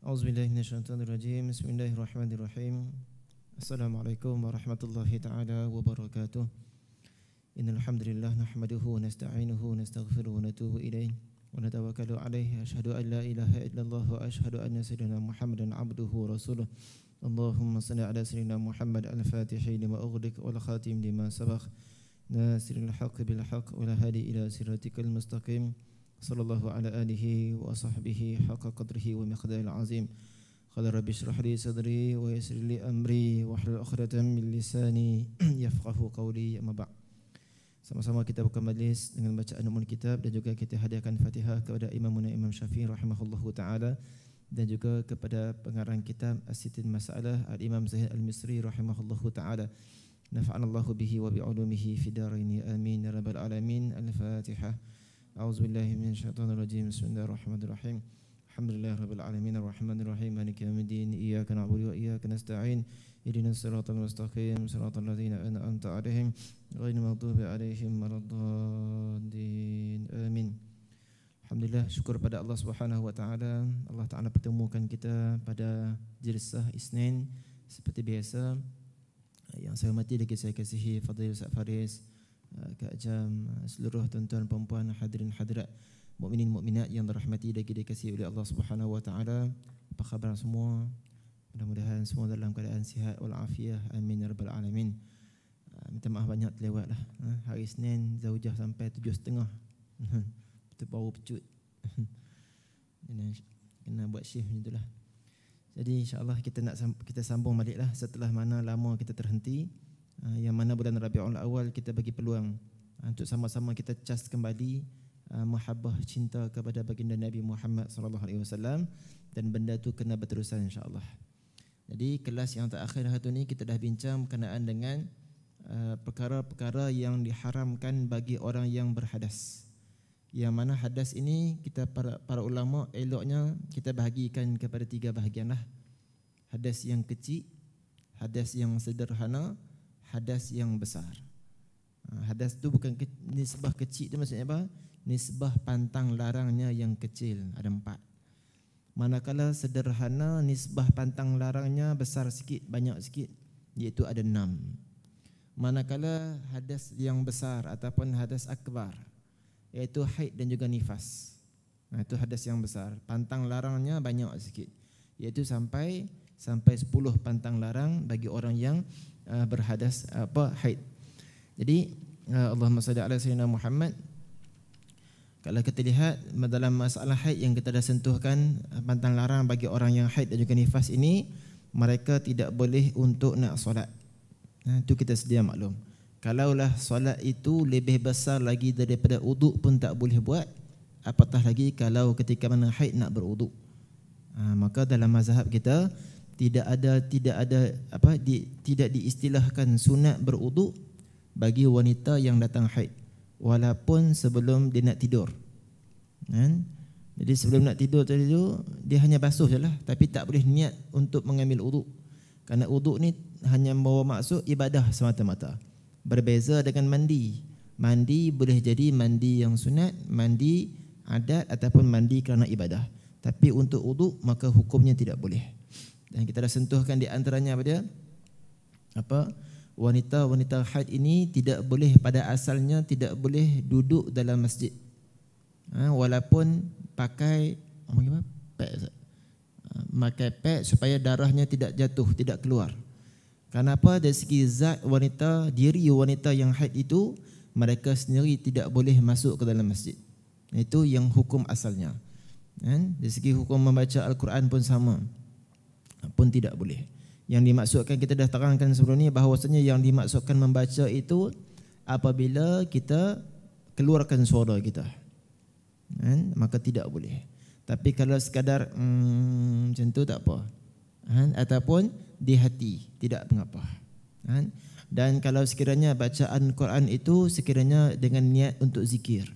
A'udzubillahi minasyaitonirrajim. Bismillahirrahmanirrahim. Assalamualaikum warahmatullahi taala wabarakatuh. Innal hamdalillah nahmaduhu wa nasta'inuhu wa nastaghfiruhu wa natubu ilayh wa natawakkalu alayhi. Asyhadu an la ilaha illallah wa asyhadu anna sayyidina Muhammadan abduhu wa rasuluh. Allahumma salli ala sayyidina Muhammad al-Fatihi lima ughliq wal khatim lima sabaq. Nasiril haqqi bil haqq wa la hadi ila siratikal mustaqim. Sallallahu ala alihi wa sahbihi haqqa qadrihi wa miqdaril azim. Qala rabbi shrah li sadri wa yassir li amri wa hlul 'uqdatam min lisani yafqahu qawli. Amma ba'd. Sama-sama kita buka majlis dengan bacaan umul kitab dan juga kita hadiahkan Fatihah kepada Imam Syafi'i rahimahullahu taala dan juga kepada pengarang kitab As-Sittin Masalah Al-Imam Zahid Al-Misri rahimahullahu taala. Nafa'anallahu bihi wa bi'ulumihi fid dharain amin ya rabbal alamin. Al-Fatihah. A'udzubillahi minasyaitonirrajim. Bismillahirrahmanirrahim. Alhamdulillahirabbil alamin arrahmanir rahim maliki yaumiddin. Iyyaka na'budu wa iyyaka nasta'in. Ihdinas siratal mustaqim siratal ladzina an'amta 'alaihim ghairil maghdubi 'alaihim waladdallin. Amin. Alhamdulillah, syukur pada Allah Subhanahu wa taala. Allah Taala pertemukan kita pada jilsah Isnin seperti biasa. Yang saya hormati dan saya kasihi Fadil Ustaz Faris, Kak Jam, seluruh tuan-tuan perempuan hadirin hadirat mukminin mukminat yang dirahmati dan dikasihi oleh Allah Subhanahu wa taala. Apa khabar semua? Mudah-mudahan semua dalam keadaan sihat wal afiah. Amin ya rabbal alamin. Minta maaf banyak terlewatlah. Hari Isnin Zaujah sampai 7.30. Betul baru pecut. Kena buat shift macam itulah. Jadi insya-Allah kita sambung baliklah setelah mana lama kita terhenti. Yang mana bulan Rabiul Awal kita bagi peluang untuk sama-sama kita cas kembali mahabbah cinta kepada baginda Nabi Muhammad sallallahu alaihi wasallam, dan benda tu kena berterusan insya-Allah. Jadi kelas yang terakhir hari ini kita dah bincang berkenaan dengan perkara-perkara yang diharamkan bagi orang yang berhadas. Yang mana hadas ini kita para ulama eloknya kita bahagikan kepada 3 bahagianlah. Hadas yang kecil, hadas yang sederhana, hadas yang besar. Hadas tu bukan nisbah kecil tu maksudnya apa? Nisbah pantang larangnya yang kecil, ada 4. Manakala sederhana, nisbah pantang larangnya besar sikit, banyak sikit, iaitu ada 6. Manakala hadas yang besar ataupun hadas akbar, iaitu haid dan juga nifas, itu hadas yang besar, pantang larangnya banyak sikit, iaitu sampai 10 pantang larang bagi orang yang berhadas haid. Jadi Allahumma salli ala sayyidina Muhammad. Kalau kita lihat dalam masalah haid yang kita dah sentuhkan, pantang larang bagi orang yang haid dan juga nifas ini, mereka tidak boleh untuk nak solat. Itu kita sedia maklum. Kalaulah solat itu lebih besar lagi daripada uduk pun tak boleh buat, apatah lagi kalau ketika mana haid nak beruduk. Maka dalam mazhab kita tidak diistilahkan sunat beruduk bagi wanita yang datang haid, walaupun sebelum dia nak tidur. Jadi sebelum nak tidur tadi tu dia hanya basuh sajalah, tapi tak boleh niat untuk mengambil uduk. Kerana uduk ni hanya membawa maksud ibadah semata-mata. Berbeza dengan mandi. Mandi boleh jadi mandi yang sunat, mandi adat ataupun mandi kerana ibadah. Tapi untuk uduk maka hukumnya tidak boleh. Dan kita dah sentuhkan di antaranya wanita-wanita haid ini tidak boleh, pada asalnya tidak boleh duduk dalam masjid. Walaupun pakai pad supaya darahnya tidak jatuh, tidak keluar. Kenapa? Dari segi zat wanita, diri wanita yang haid itu, mereka sendiri tidak boleh masuk ke dalam masjid. Itu yang hukum asalnya. Dari segi hukum membaca Al-Quran pun sama, pun tidak boleh. Yang dimaksudkan kita dah terangkan sebelum ni, bahawasanya yang dimaksudkan membaca itu apabila kita keluarkan suara kita, maka tidak boleh. Tapi kalau sekadar macam tu tak apa, ataupun di hati tidak mengapa. Dan kalau sekiranya bacaan Quran itu sekiranya dengan niat untuk zikir,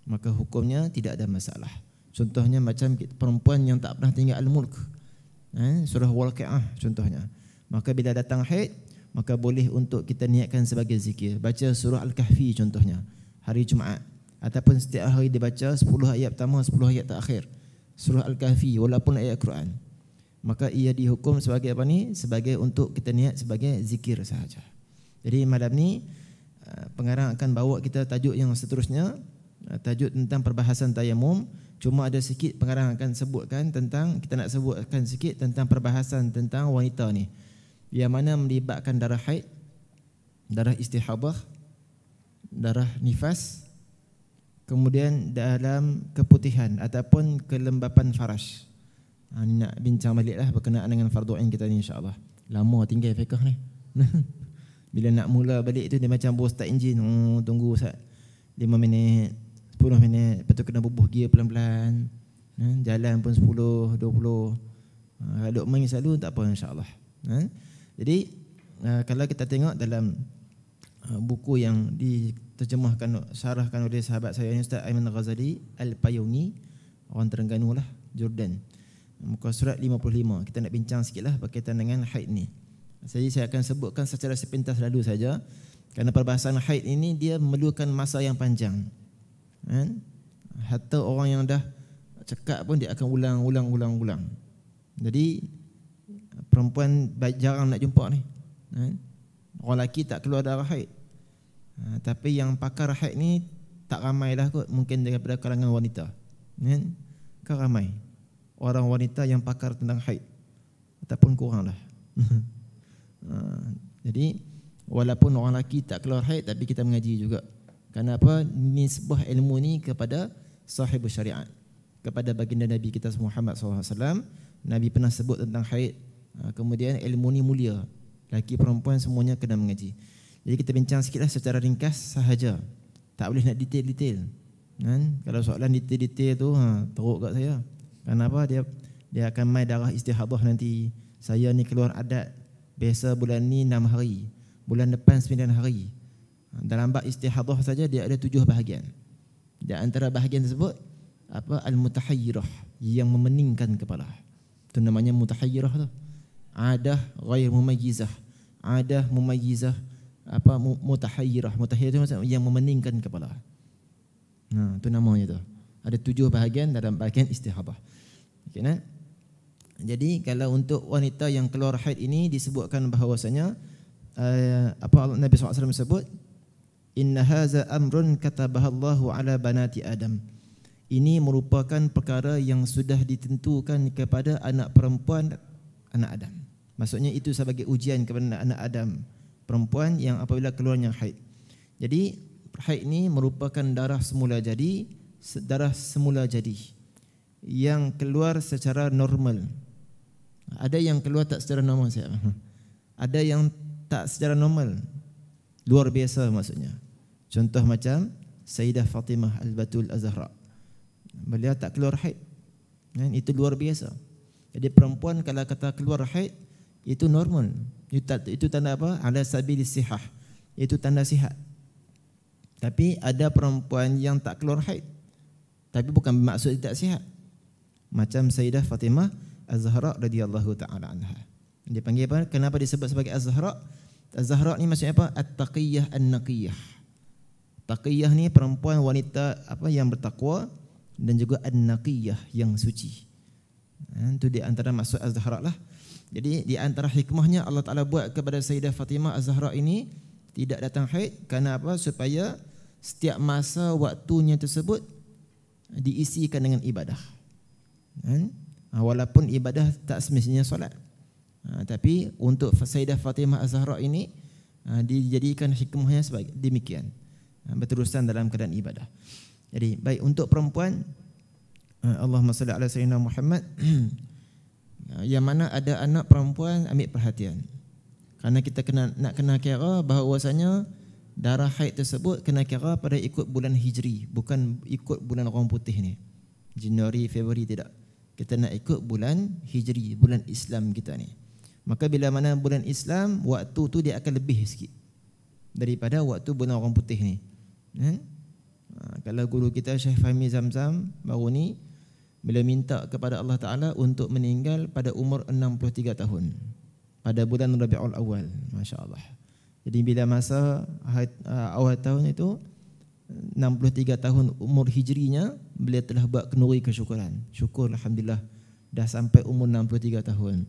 maka hukumnya tidak ada masalah. Contohnya macam perempuan yang tak pernah tinggal Al-Mulk, surah Waqiah contohnya, maka bila datang haid maka boleh untuk kita niatkan sebagai zikir. Baca surah Al-Kahfi contohnya hari Jumaat, ataupun setiap hari dibaca 10 ayat pertama, 10 ayat terakhir. surah Al-Kahfi walaupun ayat Quran, maka ia dihukum sebagai apa ni? Sebagai untuk kita niat sebagai zikir sahaja. Jadi malam ni pengarang akan bawa kita tajuk yang seterusnya, tajuk tentang perbahasan tayamum. Cuma ada sikit pengarang akan sebutkan tentang, kita nak sebutkan sikit tentang perbahasan tentang wanita ni, yang mana melibatkan darah haid, darah istihadah, darah nifas, kemudian dalam keputihan ataupun kelembapan faraj. Ni nak bincang balik lah berkenaan dengan fardu ain kita ni, insyaAllah. Lama tinggal fiqh ni. Bila nak mula balik tu dia macam bos start enjin. Tunggu 5 minit, 10 minit, lepas tu kena bubuh gear pelan-pelan. Jalan pun 10, 20. Kalau main selalu tak apa, insyaAllah. Jadi kalau kita tengok dalam buku yang diterjemahkan, syarahkan oleh sahabat saya Ustaz Aiman Ghazali Al-Payungi, orang Terengganu lah, Jordan, muka surat 55. Kita nak bincang sikitlah berkaitan dengan haid ni. Jadi saya akan sebutkan secara sepintas lalu saja, kerana perbahasan haid ini dia memerlukan masa yang panjang. Hatta orang yang dah cekak pun dia akan ulang. Jadi perempuan jarang nak jumpa ni. Orang lelaki tak keluar darah haid. Tapi yang pakar haid ni tak ramai lah kot, mungkin daripada kalangan wanita. Kan ramai orang wanita yang pakar tentang haid, ataupun kurang lah. Jadi walaupun orang lelaki tak keluar haid, tapi kita mengaji juga. Kenapa? Nisbah ilmu ni kepada sahibul syariat, kepada baginda Nabi kita Muhammad SAW. Nabi pernah sebut tentang haid. Kemudian ilmu ni mulia, lelaki perempuan semuanya kena mengaji. Jadi kita bincang sikitlah secara ringkas sahaja, tak boleh nak detail-detail. Kalau soalan detail-detail tu teruk kat saya. Kenapa? Dia akan main darah istihadah nanti. Saya ni keluar adat, biasa bulan ni 6 hari, bulan depan 9 hari. Dalam bab istihadah saja dia ada 7 bahagian. Di antara bahagian tersebut al-mutahayyirah, yang memeningkan kepala. Itu namanya mutahayyirah tu. Adah ghair mumayyizah, adah mumayyizah, mutahayyirah. Mutahayyirah itu maksudnya yang memeningkan kepala. Itu namanya tu. Ada 7 bahagian dalam bahagian istihadah. Okay, nah? Jadi kalau untuk wanita yang keluar haid ini disebutkan bahawasanya Nabi SAW sebut, inna haza amrun katabahallahu ala banati Adam. Ini merupakan perkara yang sudah ditentukan kepada anak perempuan anak Adam. Maksudnya itu sebagai ujian kepada anak Adam perempuan yang apabila keluarnya haid. Jadi haid ini merupakan darah semula jadi, yang keluar secara normal. Ada yang keluar tak secara normal, ada yang tak secara normal, luar biasa maksudnya. Contoh macam Sayyidah Fatimah Al-Batul Az-Zahra, beliau tak keluar haid, itu luar biasa. Jadi perempuan kalau kata keluar haid itu normal, itu tanda apa? Ala sabilis sihah, itu tanda sihat. Tapi ada perempuan yang tak keluar haid, tapi bukan bermaksud tidak sihat. Macam Sayyidah Fatimah Az-Zahra radhiyallahu taala anha. Dia panggil apa? Kenapa disebut sebagai Az-Zahra? Az-Zahra ni maksudnya apa? At-taqiyah an-naqiyah. Taqiyah ni perempuan wanita yang bertakwa, dan juga an-naqiyah yang suci. Itu di antara maksud Az-Zahra lah. Jadi di antara hikmahnya Allah Taala buat kepada Sayyidah Fatimah Az-Zahra ini tidak datang haid, kerana apa? Supaya setiap masa waktunya tersebut diisikan dengan ibadah. Walaupun ibadah tak semestinya solat, tapi untuk Sayyidah Fatimah Az-Zahra ini dijadikan hikmahnya sebagai demikian, berterusan dalam keadaan ibadah. Jadi baik untuk perempuan, Allahumma salli ala sayyidina Muhammad, yang mana ada anak perempuan, ambil perhatian, kerana kita nak kena kira bahawasanya darah haid tersebut kena kira pada ikut bulan Hijri, bukan ikut bulan orang putih ni, Januari, Februari, tidak. Kita nak ikut bulan Hijri, bulan Islam kita ni. Maka bila mana bulan Islam, waktu tu dia akan lebih sikit daripada waktu bulan orang putih ni. Kalau guru kita Syekh Fahmi Zamzam baru ni, bila minta kepada Allah Ta'ala untuk meninggal pada umur 63 tahun pada bulan Rabiul Awal, Masya Allah. Jadi bila masa awal tahun itu 63 tahun umur hijrinya, beliau telah buat kenduri kesyukuran. Syukur alhamdulillah dah sampai umur 63 tahun.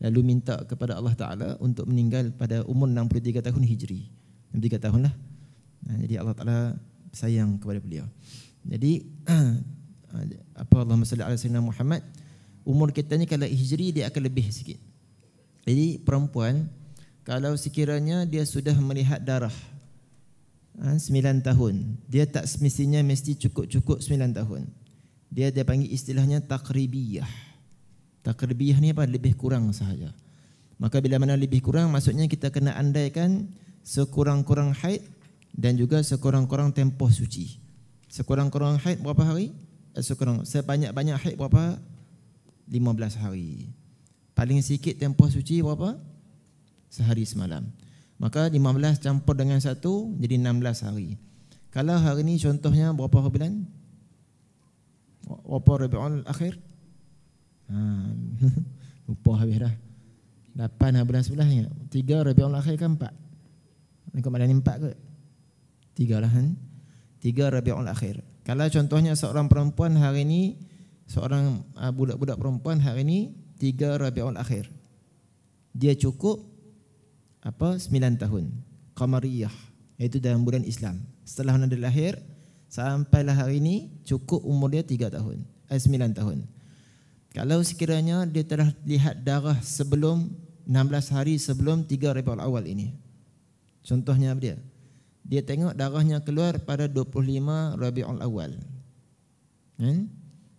Lalu minta kepada Allah Taala untuk meninggal pada umur 63 tahun Hijri. 63 tahun lah. Jadi Allah Taala sayang kepada beliau. Jadi Allahumma salli ala sayyidina Muhammad. Umur kita ni kalau Hijri dia akan lebih sikit. Jadi perempuan kalau sekiranya dia sudah melihat darah 9 tahun, dia tak semestinya mesti cukup 9 tahun. Dia panggil istilahnya takribiyah. Takribiyah ni apa? Lebih kurang sahaja. Maka bila mana lebih kurang, maksudnya kita kena andaikan sekurang-kurang haid dan juga sekurang-kurang tempoh suci. Sekurang-kurang haid berapa hari? Sebanyak-banyak haid berapa? 15 hari. Paling sikit tempoh suci berapa? Sehari semalam. Maka 15 campur dengan 1 jadi 16 hari. Kalau hari ni contohnya berapa bulan? Berapa Rabiul Akhir? Lupa habis dah. 8 bulan 11 ya. 3 Rabiul Akhir kan 4. Kau malam ni 4 ke? 3 lah kan? 3 Rabiul Akhir. Kalau contohnya seorang perempuan hari ni, seorang budak-budak perempuan hari ni 3 Rabiul Akhir. Dia cukup 9 tahun Qamariyah, iaitu dalam bulan Islam. Setelah dia lahir sampailah hari ini cukup umur dia 9 tahun. Kalau sekiranya dia telah lihat darah sebelum 16 hari sebelum 3 Rabiul Awal ini. Contohnya dia tengok darahnya keluar pada 25 Rabiul Awal.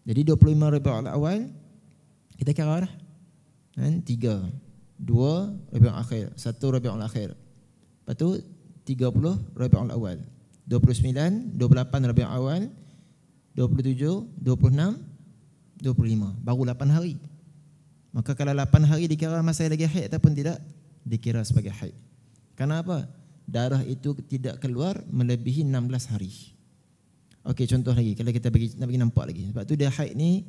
Jadi 25 Rabiul Awal kita kira dah. 3 2 Rabiul Akhir, 1 Rabiul Akhir. Lepas tu 30 Rabiul Awal, 29, 28 Rabiul Awal, 27, 26, 25. Baru 8 hari. Maka kalau 8 hari dikira masih lagi haid ataupun tidak? Dikira sebagai haid. Kenapa? Darah itu tidak keluar melebihi 16 hari. Okey, contoh lagi. Kalau kita nak bagi nampak lagi. Sebab tu dia haid ni,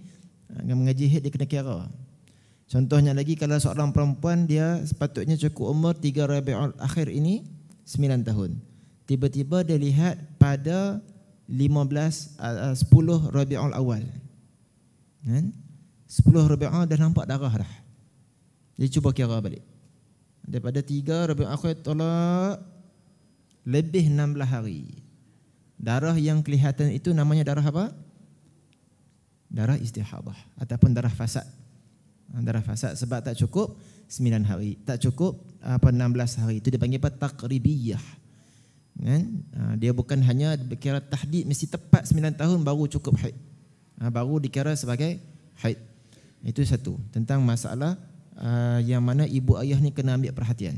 mengaji haid dia kena kira. Contohnya lagi, kalau seorang perempuan dia sepatutnya cukup umur 3 Rabiul Akhir ini 9 tahun. Tiba-tiba dia lihat pada 10 Rabiul Awal. 10 Rabiul Awal dah nampak darah dah. Jadi cuba kira balik. Daripada 3 Rabiul Akhir tolak lebih 16 hari. Darah yang kelihatan itu namanya darah apa? Darah istihadah ataupun darah fasad. Darah fasad sebab tak cukup 9 hari, tak cukup 16 hari. Itu dipanggil apa? Takribiyah. Kan? Dia bukan hanya dikira tahdid mesti tepat 9 tahun baru cukup haid. Baru dikira sebagai haid. Itu satu tentang masalah yang mana ibu ayah ni kena ambil perhatian.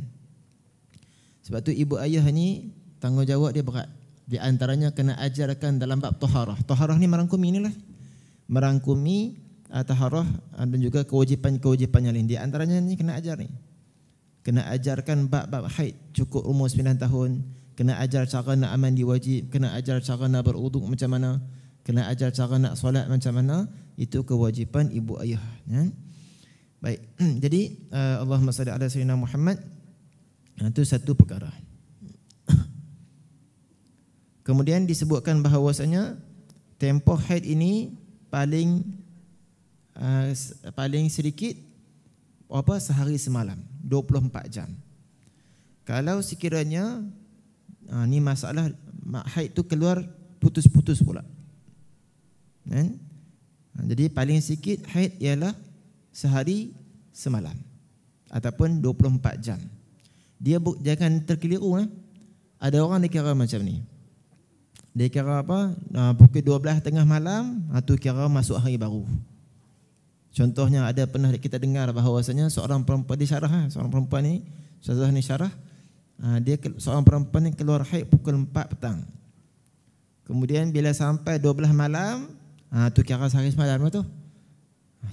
Sebab tu ibu ayah ni tanggungjawab dia berat. Di antaranya kena ajarkan dalam bab taharah. Taharah ni merangkumi inilah. Merangkumi taharah dan juga kewajipan-kewajipan yang lain. Di antaranya ni kena ajar ni. Kena ajarkan bab-bab haid cukup umur 9 tahun, kena ajar cara nak mandi wajib, kena ajar cara nak berwuduk macam mana, kena ajar cara nak solat macam mana. Itu kewajipan ibu ayah, ya. Baik. Jadi Allahumma salli ala sayyidina Muhammad. Itu satu perkara. Kemudian disebutkan bahawasanya tempoh haid ini paling sedikit sehari semalam, 24 jam. Kalau sekiranya ni masalah haid tu keluar putus-putus pula. Kan? Jadi paling sikit haid ialah sehari semalam ataupun 24 jam. Dia jangan terkeliru. Ada orang dikira macam ni. Dia kira apa? Pukul 12 tengah malam, tu kira masuk hari baru. Contohnya ada pernah kita dengar bahawasanya seorang perempuan di syarah, seorang perempuan ni, Ustazah ni syarah, dia seorang perempuan ni keluar haid pukul 4 petang. Kemudian bila sampai 12 malam, tu kira sehari semalam tu.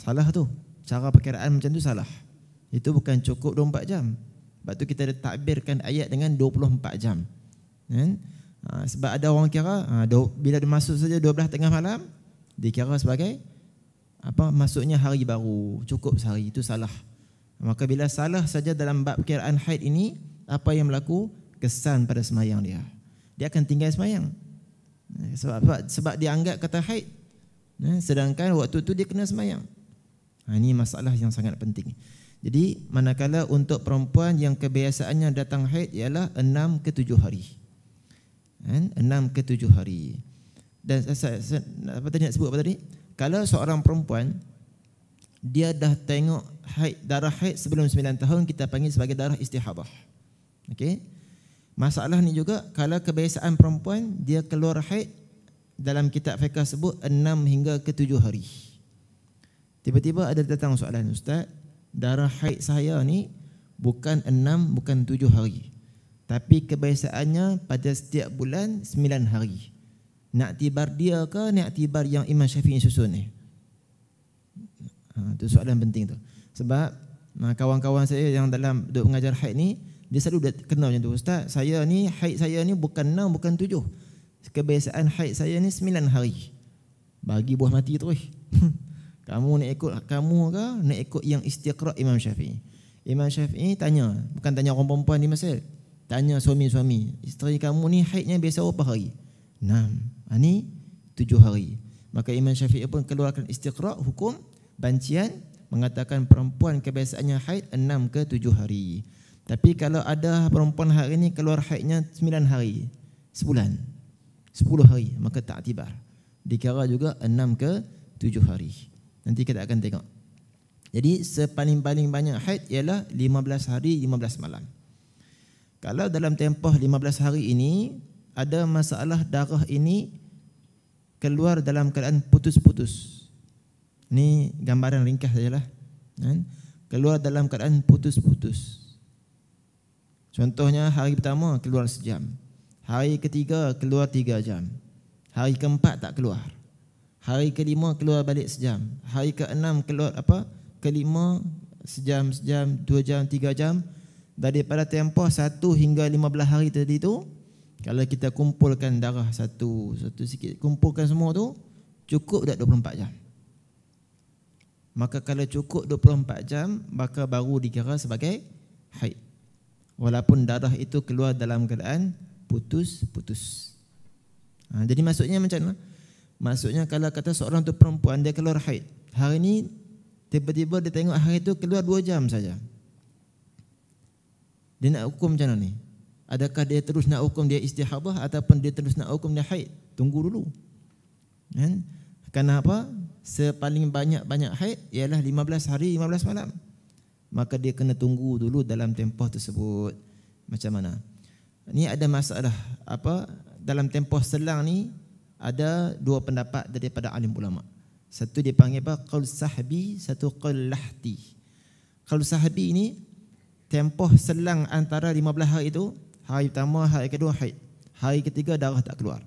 Salah tu. Cara perkiraan macam tu salah. Itu bukan cukup 24 jam. Sebab tu kita takbirkan ayat dengan 24 jam. Kan? Sebab ada orang kira bila dia masuk saja 12 tengah malam dikira sebagai masuknya hari baru, cukup sehari. Itu salah. Maka bila salah saja dalam bab perkiraan haid ini, apa yang berlaku? Kesan pada semayang dia. Dia akan tinggal semayang. Sebab dia anggap kata haid Sedangkan waktu tu dia kena sembahyang. Ini masalah yang sangat penting. Jadi manakala untuk perempuan yang kebiasaannya datang haid ialah 6 ke 7 hari. 6 ke 7 hari. Dan apa tadi nak sebut apa tadi? Kalau seorang perempuan dia dah tengok darah haid sebelum 9 tahun, kita panggil sebagai darah istihadah. Okey. Masalah ni juga kalau kebiasaan perempuan dia keluar haid, dalam kitab fiqh sebut 6 hingga ke 7 hari. Tiba-tiba ada datang soalan, Ustaz, darah haid saya ni bukan 6, bukan 7 hari. Tapi kebiasaannya pada setiap bulan 9 hari. Nak tibar dia ke nak tibar yang Imam Syafi'i susun ni? Itu soalan penting tu. Sebab kawan-kawan saya yang dalam duk mengajar haid ni, dia selalu kenal macam tu. Ustaz, haid saya ni bukan 6, bukan 7. Kebiasaan haid saya ni 9 hari. Bagi buah mati terus. Kamu nak ikut kamu ke nak ikut yang istiqra' Imam Syafi'i? Imam Syafi'i tanya, bukan tanya orang perempuan di Mesir. Tanya suami-suami, isteri kamu ni haidnya biasa berapa hari? 6. Ni 7 hari. Maka Imam Syafi'i pun keluarkan istiqra' hukum bancian mengatakan perempuan kebiasaannya haid 6 ke 7 hari. Tapi kalau ada perempuan hari ini keluar haidnya 9 hari, sebulan, 10 hari, maka tak tibar. Dikira juga 6 ke 7 hari. Nanti kita akan tengok. Jadi sepaling-paling banyak haid ialah 15 hari 15 malam. Kalau dalam tempoh 15 hari ini ada masalah darah ini keluar dalam keadaan putus-putus. Ini gambaran ringkas sajalah. Keluar dalam keadaan putus-putus. Contohnya hari pertama keluar sejam. Hari ketiga keluar 3 jam. Hari keempat tak keluar. Hari kelima keluar balik sejam. Hari keenam keluar kelima sejam, 2 jam, 3 jam. Daripada tempoh 1 hingga 15 hari tadi tu, kalau kita kumpulkan darah satu sikit, kumpulkan semua tu, cukup dah 24 jam. Maka kalau cukup 24 jam, maka baru dikira sebagai haid. Walaupun darah itu keluar dalam keadaan putus-putus. Jadi maksudnya macam mana? Maksudnya kalau kata seorang tu perempuan dia keluar haid, hari ni tiba-tiba dia tengok hari itu keluar 2 jam saja. Dia nak hukum macam mana ni? Adakah dia terus nak hukum dia istihadah ataupun dia terus nak hukum dia haid? Tunggu dulu. Kenapa? Sepaling banyak haid ialah 15 hari 15 malam. Maka dia kena tunggu dulu dalam tempoh tersebut. Macam mana? Ni ada masalah dalam tempoh selang ni ada 2 pendapat daripada alim ulama. Satu dipanggil qaul sahbi, satu qaul lahti. Qaul sahbi ni tempoh selang antara 15 hari itu, hari pertama, hari kedua haid. Hari ketiga darah tak keluar.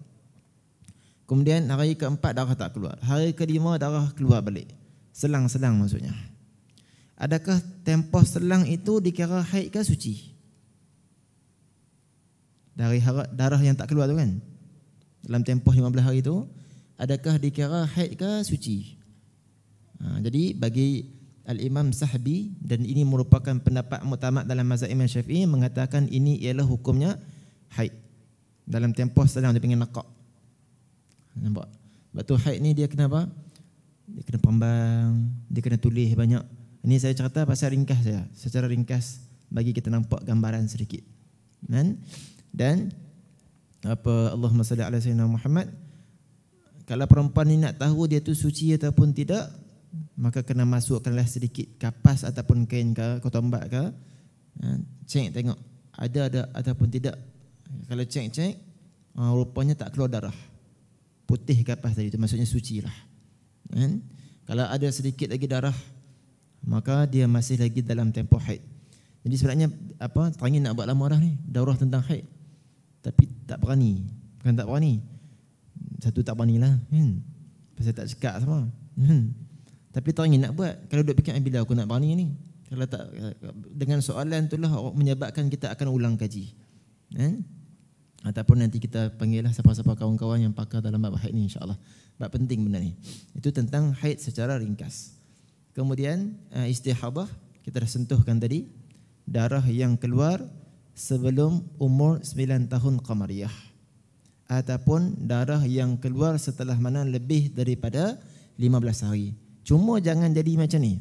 Kemudian hari keempat darah tak keluar. Hari kelima darah keluar balik. Selang-selang maksudnya. Adakah tempoh selang itu dikira haid ke suci? Dari darah yang tak keluar tu kan, dalam tempoh 15 hari itu, adakah dikira haid ke suci? Jadi bagi Al-Imam Sahbi, dan ini merupakan pendapat muktamad dalam mazhab Imam Syafi'i, mengatakan ini ialah hukumnya haid. Dalam tempoh selang dia panggil naqaq. Nampak? Sebab tu haid ni dia kena apa? Dia kena pambang, dia kena tulis banyak. Ini saya cerita pasal ringkas saja, secara ringkas bagi kita nampak gambaran sedikit. Dan Allahumma salli ala sayyidina Muhammad. Kalau perempuan ni nak tahu dia tu suci ataupun tidak, maka kena masukkanlah sedikit kapas ataupun kain ke tombak ke, cek tengok ada ataupun tidak. Kalau cek rupanya tak keluar darah, putih kapas tadi itu maksudnya suci lah. Kalau ada sedikit lagi darah, maka dia masih lagi dalam tempoh haid. Jadi sebenarnya teringin nak buat lama dah ni daurah tentang haid, tapi tak berani. Bukan tak berani, satu tak beranilah pasal tak cekak sama. Tapi teringin nak buat. Kalau duk fikir bila aku nak berani ni, kalau tak, dengan soalan itulah menyebabkan kita akan ulang kaji. Ataupun nanti kita panggillah siapa-siapa kawan-kawan yang pakar dalam bab haid ni, insya-Allah. Bab penting benda ni. Itu tentang haid secara ringkas. Kemudian istihadah kita dah sentuhkan tadi, darah yang keluar sebelum umur 9 tahun qamariyah, ataupun darah yang keluar setelah mana lebih daripada 15 hari. Cuma jangan jadi macam ni.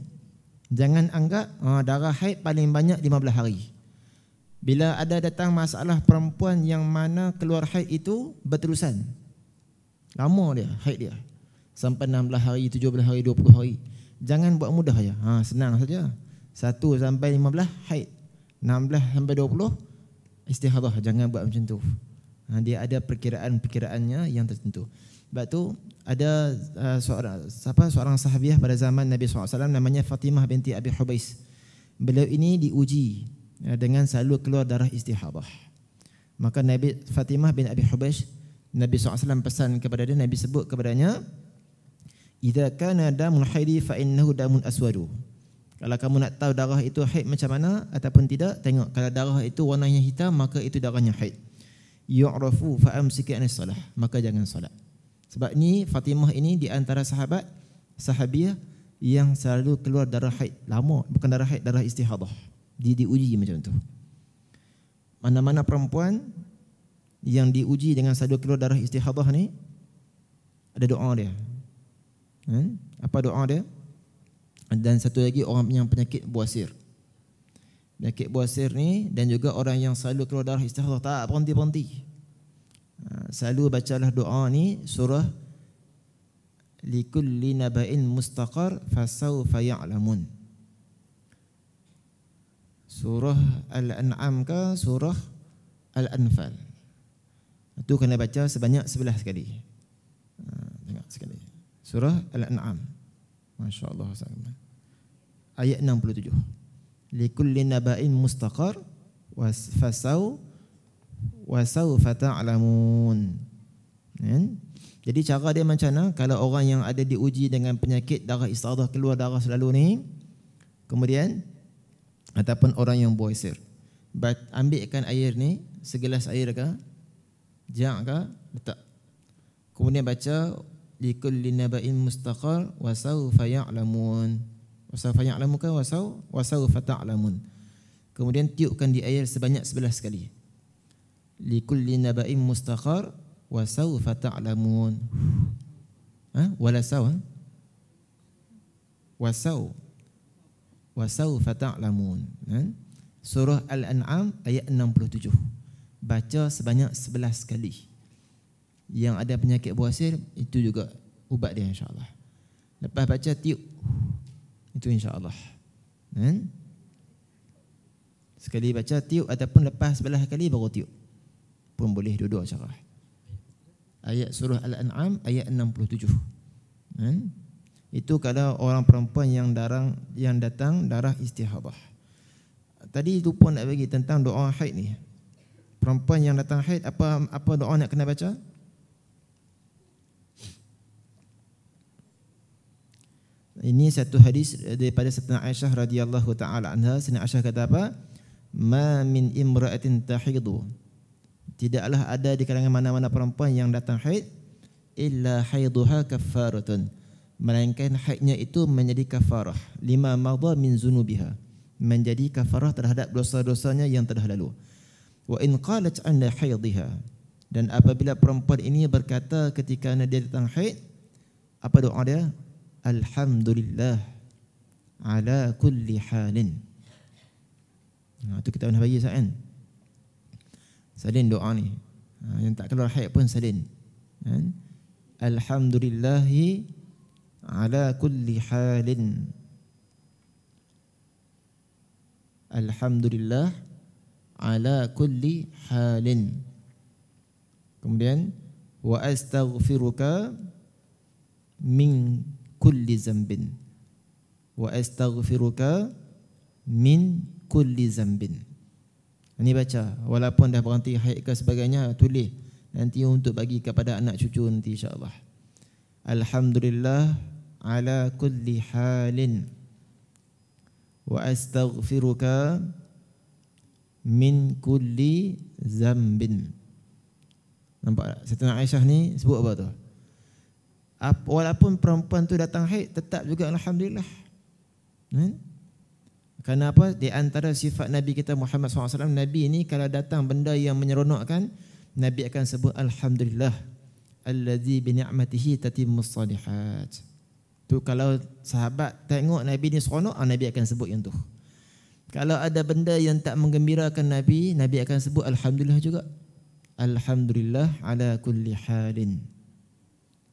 Jangan anggap darah haid paling banyak 15 hari. Bila ada datang masalah perempuan yang mana keluar haid itu berterusan, lama dia haid dia, sampai 16 hari, 17 hari, 20 hari. Jangan buat mudah saja. Senang saja. 1 sampai 15 haid, 16 sampai 20 istihadah. Jangan buat macam tu. Dia ada perkiraan-perkiraannya yang tertentu. Sebab tu ada seorang sahabiah pada zaman Nabi SAW namanya Fatimah binti Abi Hubais. Beliau ini diuji dengan selalu keluar darah istihadah. Maka Fatimah bin Abi Hubais, Nabi SAW pesan kepada dia, Nabi sebut kepadanya, idza kana damul haidi fa innahu damun aswadu. Kalau kamu nak tahu darah itu haid macam mana ataupun tidak, tengok kalau darah itu warnanya hitam, maka itu darahnya haid. Yu'rafu fa amsiki anis salah, maka jangan solat. Sebab ni Fatimah ini di antara sahabiah yang selalu keluar darah haid lama, bukan darah haid, darah istihadah. Diuji macam tu. Mana-mana perempuan yang diuji dengan selalu keluar darah istihadah ni, ada doa dia. Apa doa dia? Dan satu lagi orang yang penyakit buasir. Penyakit buasir ni dan juga orang yang selalu keluar darah istihadah tak berhenti-berhenti. Selalu bacalah doa ni, surah likulli naba'in mustaqar fasawfa ya'lamun. Surah Al-An'am ke surah Al-Anfal. Itu kena baca sebanyak 11 kali. Tengok sekali. Surah Al-An'am. Masya-Allah. Ayat 67. Likulli naba'in mustaqar wasawfa ta'lamun. Jadi cara dia macam mana? Kalau orang yang ada diuji dengan penyakit darah istihadah, keluar darah selalu ni, kemudian ataupun orang yang buasir, ambilkan air ni, segelas air ke, jak ke, letak. Kemudian baca likulli naba'in mustaqar wasawfa ya'lamun. Wasawfa ya'lamu kan wasawfa ta'lamun. Kemudian tiupkan di air sebanyak 11 kali. Likulli naba'in mustaqar wasawfa ta'lamun. Wala saw. Wasawfa ta'lamun. Surah Al-An'am ayat 67. Baca sebanyak 11 kali. Yang ada penyakit buasir, itu juga ubat dia insya-Allah. Lepas baca tiup, itu insya-Allah. Sekali baca tiup ataupun lepas 11 kali baru tiup pun boleh, dua-dua cara. Ayat surah Al-An'am ayat 67. Itu kalau orang perempuan yang datang darah istihadah. Tadi lupa nak bagi tentang doa haid ni. Perempuan yang datang haid, apa doa nak kena baca? Ini satu hadis daripada Sayyidatina Aisyah radhiyallahu taala anha. Sayyidatina Aisyah kata apa? Ma min imra'atin tahidu. Tidaklah ada di kalangan mana-mana perempuan yang datang haid illa haiduha kaffaratun. Melainkan haidnya itu menjadi kafarah lima madha min zunubiha. Menjadi kafarah terhadap dosa-dosanya yang telah lalu. Wa in qalat anna haidha. Dan apabila perempuan ini berkata ketika dia datang haid, apa doa dia? Alhamdulillah ala kulli halin. Itu kita pernah bagi kan? Salin doa ni. Yang tak keluar haid pun salin. Alhamdulillahi ala kulli halin. Alhamdulillah ala kulli halin. Kemudian wa astaghfiruka min kulli zambin. Wa astaghfiruka min kulli zambin. Ini baca walaupun dah berhenti haid ke sebagainya, tulis nanti untuk bagi kepada anak cucu nanti insya-Allah. Alhamdulillah ala kulli halin wa astaghfiruka min kulli zambin. Nampak tak? Sayyidatina Aisyah ni sebut apa tu? Walaupun perempuan tu datang haid, tetap juga alhamdulillah. Kenapa? Di antara sifat Nabi kita Muhammad SAW, Nabi ini kalau datang benda yang menyeronokkan, Nabi akan sebut alhamdulillah allazi bi ni'matihi tatimmus salihat. Tu kalau sahabat tengok Nabi ni seronok, Nabi akan sebut yang tu. Kalau ada benda yang tak menggembirakan Nabi, Nabi akan sebut alhamdulillah juga. Alhamdulillah ala kulli halin.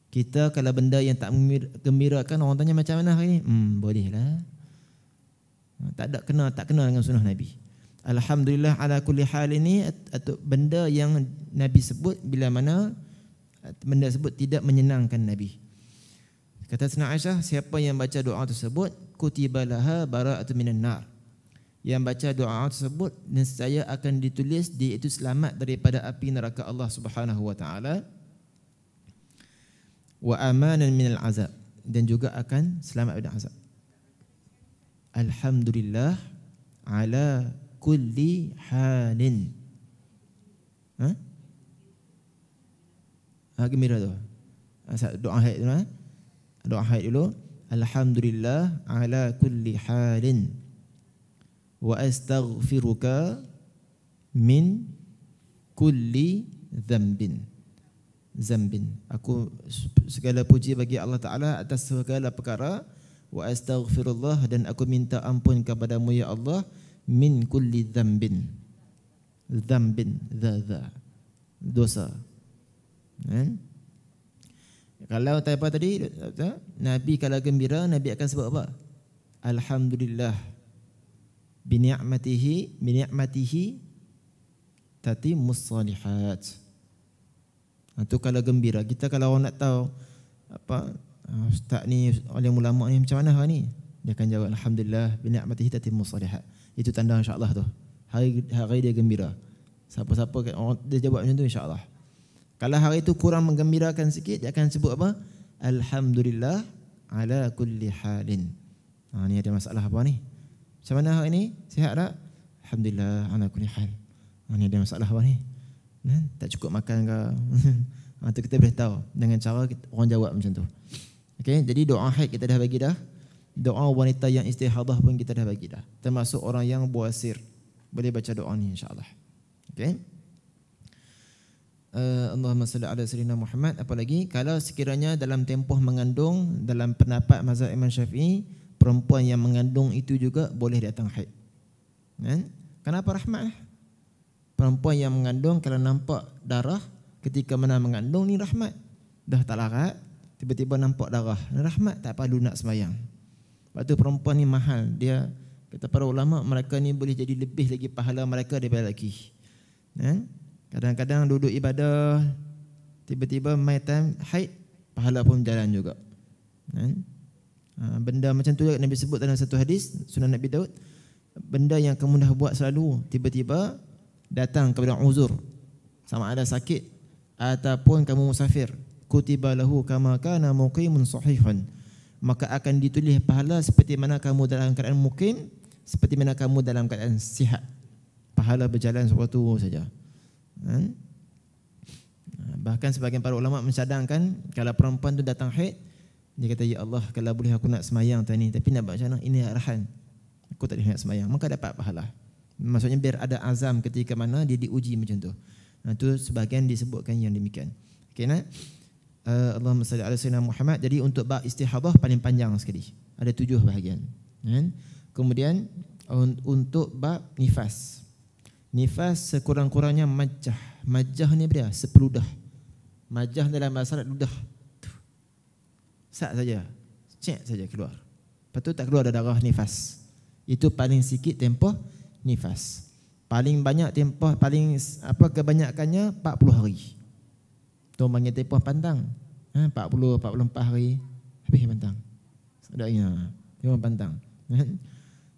Kita kalau benda yang tak menggembirakan, orang tanya macam mana hari ni? Bolehlah. Tak kena dengan sunnah Nabi. Alhamdulillah ala kulli hal ini atau benda yang Nabi sebut bila mana benda sebut tidak menyenangkan Nabi. Kata Sayyidina Aisyah, siapa yang baca doa tersebut, kutiba laha bara'atun minan nar. Yang baca doa tersebut, nescaya akan ditulis dia itu selamat daripada api neraka Allah Subhanahu wa taala. Wa amanan minal azab, dan juga akan selamat dari azab. Alhamdulillah ala kulli halin. Gembira tu. Doa haid tu. Doa haid dulu. Alhamdulillah ala kulli halin. Wa astaghfiruka min kulli dhanbin. Aku segala puji bagi Allah Ta'ala atas segala perkara. Wa astaghfirullah, dan aku minta ampun kepadamu ya Allah, min kulli dhanbin. Dhanbin, dosa. Kalau apa tadi, Nabi kalau gembira, Nabi akan sebut apa? Alhamdulillah bi ni'matihi tatimmus shalihat. Itu kalau gembira. Kita kalau orang nak tahu apa ustaz ni, oleh ulama ni macam mana hari ni, dia akan jawab alhamdulillah bi ni'matihi tatimmus shalihat. Itu tanda insya-Allah tu. Hari dia gembira. Siapa-siapa orang dia jawab macam tu insya-Allah. Kalau hari itu kurang menggembirakan sikit, dia akan sebut apa? Alhamdulillah ala kulli halin. Ni ada masalah apa ni? Macam mana hari ni? Sihat tak? Alhamdulillah ala kulli hal. Ni ada masalah apa ni? Tak cukup makan ke? Itu kita boleh tahu dengan cara orang jawab macam tu. Okey, jadi doa haid kita dah bagi dah. Doa wanita yang istihadah pun kita dah bagi dah. Termasuk orang yang buasir boleh baca doa ni insya-Allah. Okey. Allahumma salli ala sayyidina Muhammad. Apalagi kalau sekiranya dalam tempoh mengandung, dalam pendapat mazhab Imam Syafi'i, perempuan yang mengandung itu juga boleh datang haid. Kenapa rahmat? Perempuan yang mengandung kalau nampak darah ketika mana mengandung ni rahmat. Dah tak larat, tiba-tiba nampak darah, rahmat, tak perlu nak sembahyang. Sebab tu perempuan ni mahal. Dia kata para ulama, mereka ni boleh jadi lebih lagi pahala mereka daripada lelaki. Kadang-kadang duduk ibadah, tiba-tiba my time haid, pahala pun jalan juga. Benda macam tu Nabi sebut dalam satu hadis Sunan Nabi Daud, benda yang kamu dah buat selalu tiba-tiba datang kepada uzur, sama ada sakit ataupun kamu musafir, kutiba lahu kama kana muqimun sahihun, maka akan ditulis pahala seperti mana kamu dalam keadaan muqim, seperti mana kamu dalam keadaan sihat. Pahala berjalan sesuatu saja. Bahkan sebagian para ulama mencadangkan kalau perempuan tu datang haid, dia kata ya Allah, kalau boleh aku nak semayang tadi, tapi nak buat macam mana? Ini arahan, aku tak boleh nak semayang, maka dapat pahala. Maksudnya biar ada azam ketika mana dia diuji macam tu. Itu sebahagian disebutkan yang demikian. Okey, Allahumma salli ala sayyidina Muhammad. Jadi untuk bab istihadah paling panjang sekali, ada 7 bahagian. Kemudian untuk bab nifas, nifas sekurang-kurangnya majah. Majah ni berapa? 10 ludah. Majah dalam bahasa Arab ludah. Sak saja, cek saja keluar. Lepas tu tak keluar ada darah nifas. Itu paling sikit tempoh nifas. Paling banyak tempoh, paling kebanyakannya 40 hari. Tu panggil tempoh pantang. 40-44 hari habis pantang. Sedaknya tempoh pantang.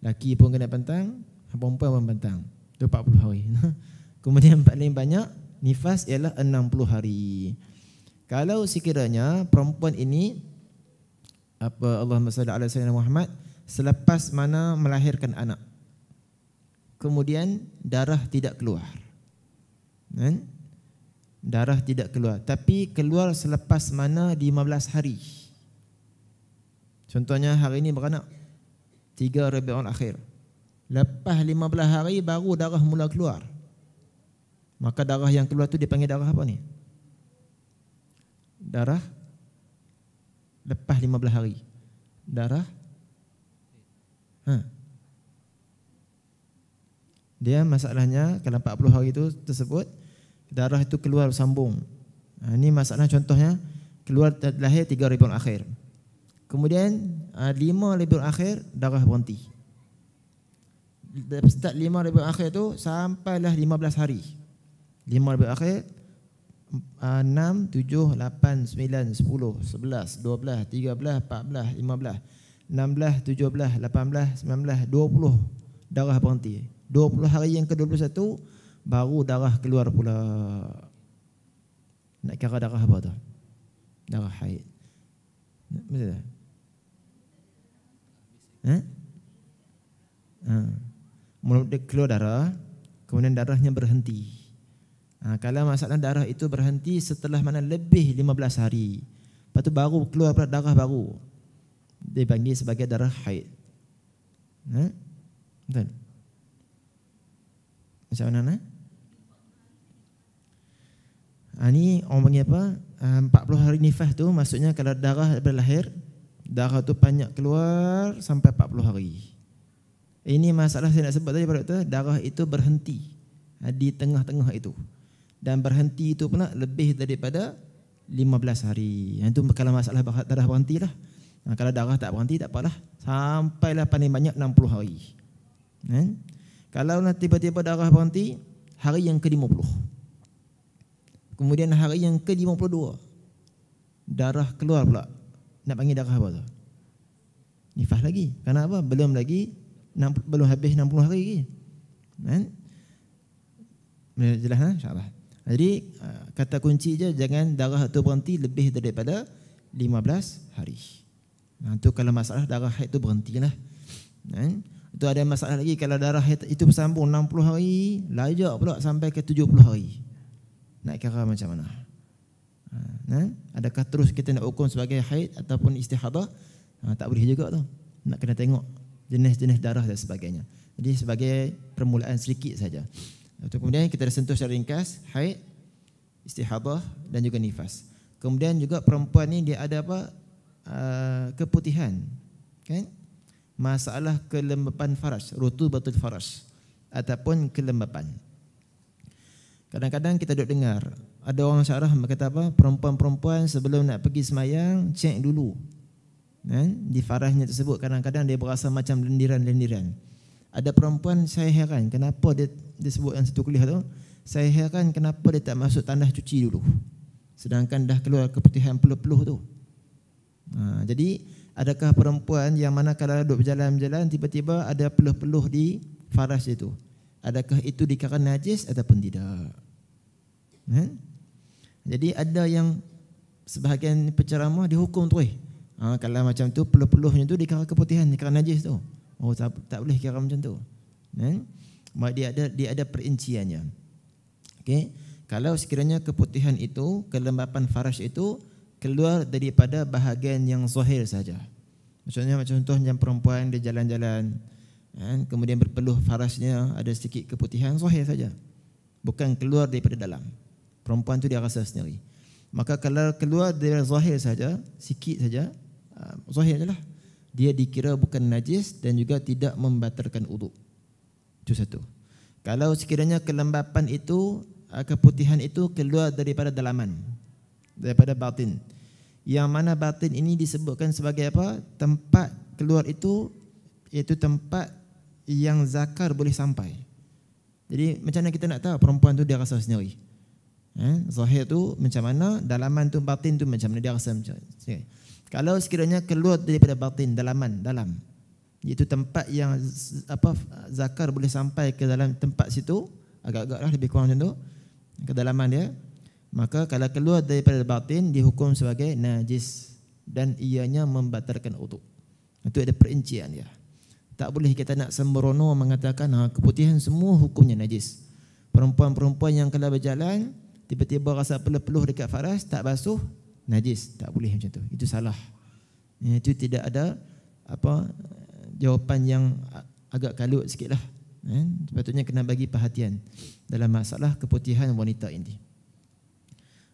Laki pun kena pantang, perempuan pun pantang. Itu 40 hari. Kemudian paling banyak nifas ialah 60 hari. Kalau sekiranya perempuan ini Allahumma salli ala sayyidina Muhammad, selepas mana melahirkan anak, kemudian darah tidak keluar. Darah tidak keluar, tapi keluar selepas mana 15 hari. Contohnya hari ini beranak 3 Rabiul Akhir. Lepas 15 hari baru darah mula keluar. Maka darah yang keluar tu dipanggil darah apa ni? Darah lepas 15 hari. darah dia masalahnya kalau 40 hari itu tersebut darah itu keluar sambung. Ini masalah contohnya keluar lahir 3 Rabiul Akhir. Kemudian 5 Rabiul Akhir darah berhenti. Start 5 Rabiul Akhir itu sampailah 15 hari. 5 Rabiul Akhir 6, 7, 8, 9, 10, 11, 12, 13, 14, 15, 16, 17, 18, 19, 20 darah berhenti. 20 hari yang ke-21 baru darah keluar pula. Nak kira darah apa tu? Darah haid. Betul tak? Mula dia keluar darah, kemudian darahnya berhenti. Kalau masalah darah itu berhenti setelah mana lebih 15 hari, lepas tu baru keluar darah baru, dipanggil sebagai darah haid. Betul? Macam mana? Ini orang panggil apa? 40 hari nifas tu maksudnya kalau darah berlahir, darah tu banyak keluar sampai 40 hari. Ini masalah saya nak sebut tadi pada doktor, darah itu berhenti di tengah-tengah itu. Dan berhenti itu pula lebih daripada 15 hari. Itu kalau masalah darah berhenti lah. Kalau darah tak berhenti tak apalah. Sampailah paling banyak 60 hari. Kalau tiba-tiba darah berhenti, hari yang ke-50. Kemudian hari yang ke-52, darah keluar pula. Nak panggil darah apa tu? Nifas lagi. Kenapa? Belum habis 60 hari lagi. Jelas insya-Allah. Jadi kata kunci je, jangan darah itu berhenti lebih daripada 15 hari. Itu kalau masalah darah haid itu berhentilah. Itu ada masalah lagi kalau darah haid itu bersambung 60 hari, lajak pula sampai ke 70 hari. Nak kira macam mana? Adakah terus kita nak hukum sebagai haid ataupun istihadah? Tak boleh juga tu. Nak kena tengok jenis-jenis darah dan sebagainya. Jadi sebagai permulaan sedikit saja. Kemudian kita dah sentuh secara ringkas haid, istihadah dan juga nifas. Kemudian juga perempuan ni dia ada apa? Keputihan. Kan? Masalah kelembapan faraj, rutubatul faraj ataupun kelembapan. Kadang-kadang kita duk dengar ada orang syarah berkata apa? Perempuan-perempuan sebelum nak pergi semayang cek dulu. Di farajnya tersebut kadang-kadang dia berasa macam lendiran-lendiran. Ada perempuan saya heran kenapa dia sebut yang satu kuliah tu, saya heran kenapa dia tak masuk tandas cuci dulu. Sedangkan dah keluar keputihan peluh-peluh tu. Jadi adakah perempuan yang mana kalau duduk berjalan-jalan tiba-tiba ada peluh-peluh di faraj itu? Adakah itu dikarenakan najis ataupun tidak? Jadi ada yang sebahagian penceramah dihukum tu kalau macam tu peluh-peluhnya tu dikarenakan keputihan, dikarenakan najis tu. Oh tak boleh kira macam tu. Dia ada perinciannya. Okey. Kalau sekiranya keputihan itu, kelembapan faraj itu keluar daripada bahagian yang zahir saja. Maksudnya macam contohnya perempuan dia jalan-jalan, kemudian berpeluh farajnya ada sedikit keputihan zahir saja. Bukan keluar daripada dalam. Perempuan tu dia rasa sendiri. Maka kalau keluar dari zahir saja, sikit saja, zahir sajalah, dia dikira bukan najis dan juga tidak membatalkan wudu. Itu satu. Kalau sekiranya kelembapan itu, keputihan itu keluar daripada dalaman, daripada batin, yang mana batin ini disebutkan sebagai apa? Tempat keluar itu iaitu tempat yang zakar boleh sampai. Jadi macam mana kita nak tahu perempuan tu dia rasa sendiri? Zahir tu macam mana, dalaman tu, batin tu macam mana dia rasa macam mana? Kalau sekiranya keluar daripada batin, dalam, iaitu tempat yang apa zakar boleh sampai ke dalam tempat situ, agak-agaklah lebih kurang macam tu, kedalaman dia, maka kalau keluar daripada batin dihukum sebagai najis dan ianya membatalkan wudu. Itu ada perincian dia. Tak boleh kita nak sembrono mengatakan keputihan semua hukumnya najis. Perempuan-perempuan yang kalau berjalan tiba-tiba rasa peluh-peluh dekat faraj tak basuh, najis. Tak boleh macam tu. Itu salah. Itu tidak ada apa jawapan yang agak kalut sikitlah. Sepatutnya kena bagi perhatian dalam masalah keputihan wanita ini.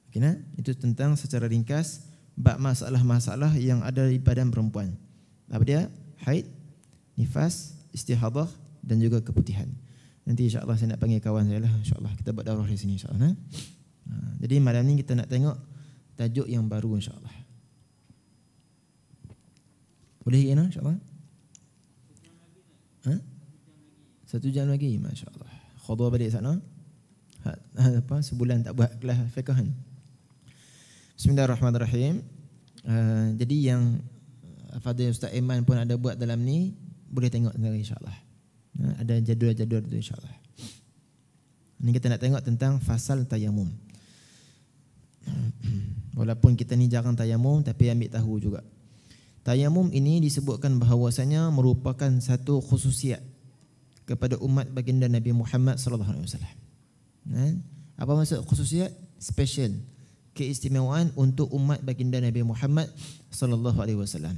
Okey, itu tentang secara ringkas bab masalah-masalah yang ada di badan perempuan. Apa dia? Haid, nifas, istihadah dan juga keputihan. Nanti insya-Allah saya nak panggil kawan saya lah, insya-Allah kita buat daurah di sini insya-Allah. Jadi malam ni kita nak tengok tajuk yang baru insya-Allah. Boleh ya insya-Allah? 1 jam lagi, masya-Allah. Khudwa balik sana. Sebulan tak buat kelas fiqh kan. Bismillahirrahmanirrahim. Jadi yang Fadil Ustaz Iman pun ada buat dalam ni, boleh tengok sendiri insya-Allah. Ada jadual-jadual tu insya-Allah. Ni kita nak tengok tentang fasal tayamum. Walaupun kita ni jarang tayamum, tapi ambil tahu juga. Tayamum ini disebutkan bahawasanya merupakan satu khususiat kepada umat baginda Nabi Muhammad sallallahu alaihi wasallam. Apa maksud khususiat? Special, keistimewaan untuk umat baginda Nabi Muhammad sallallahu alaihi wasallam.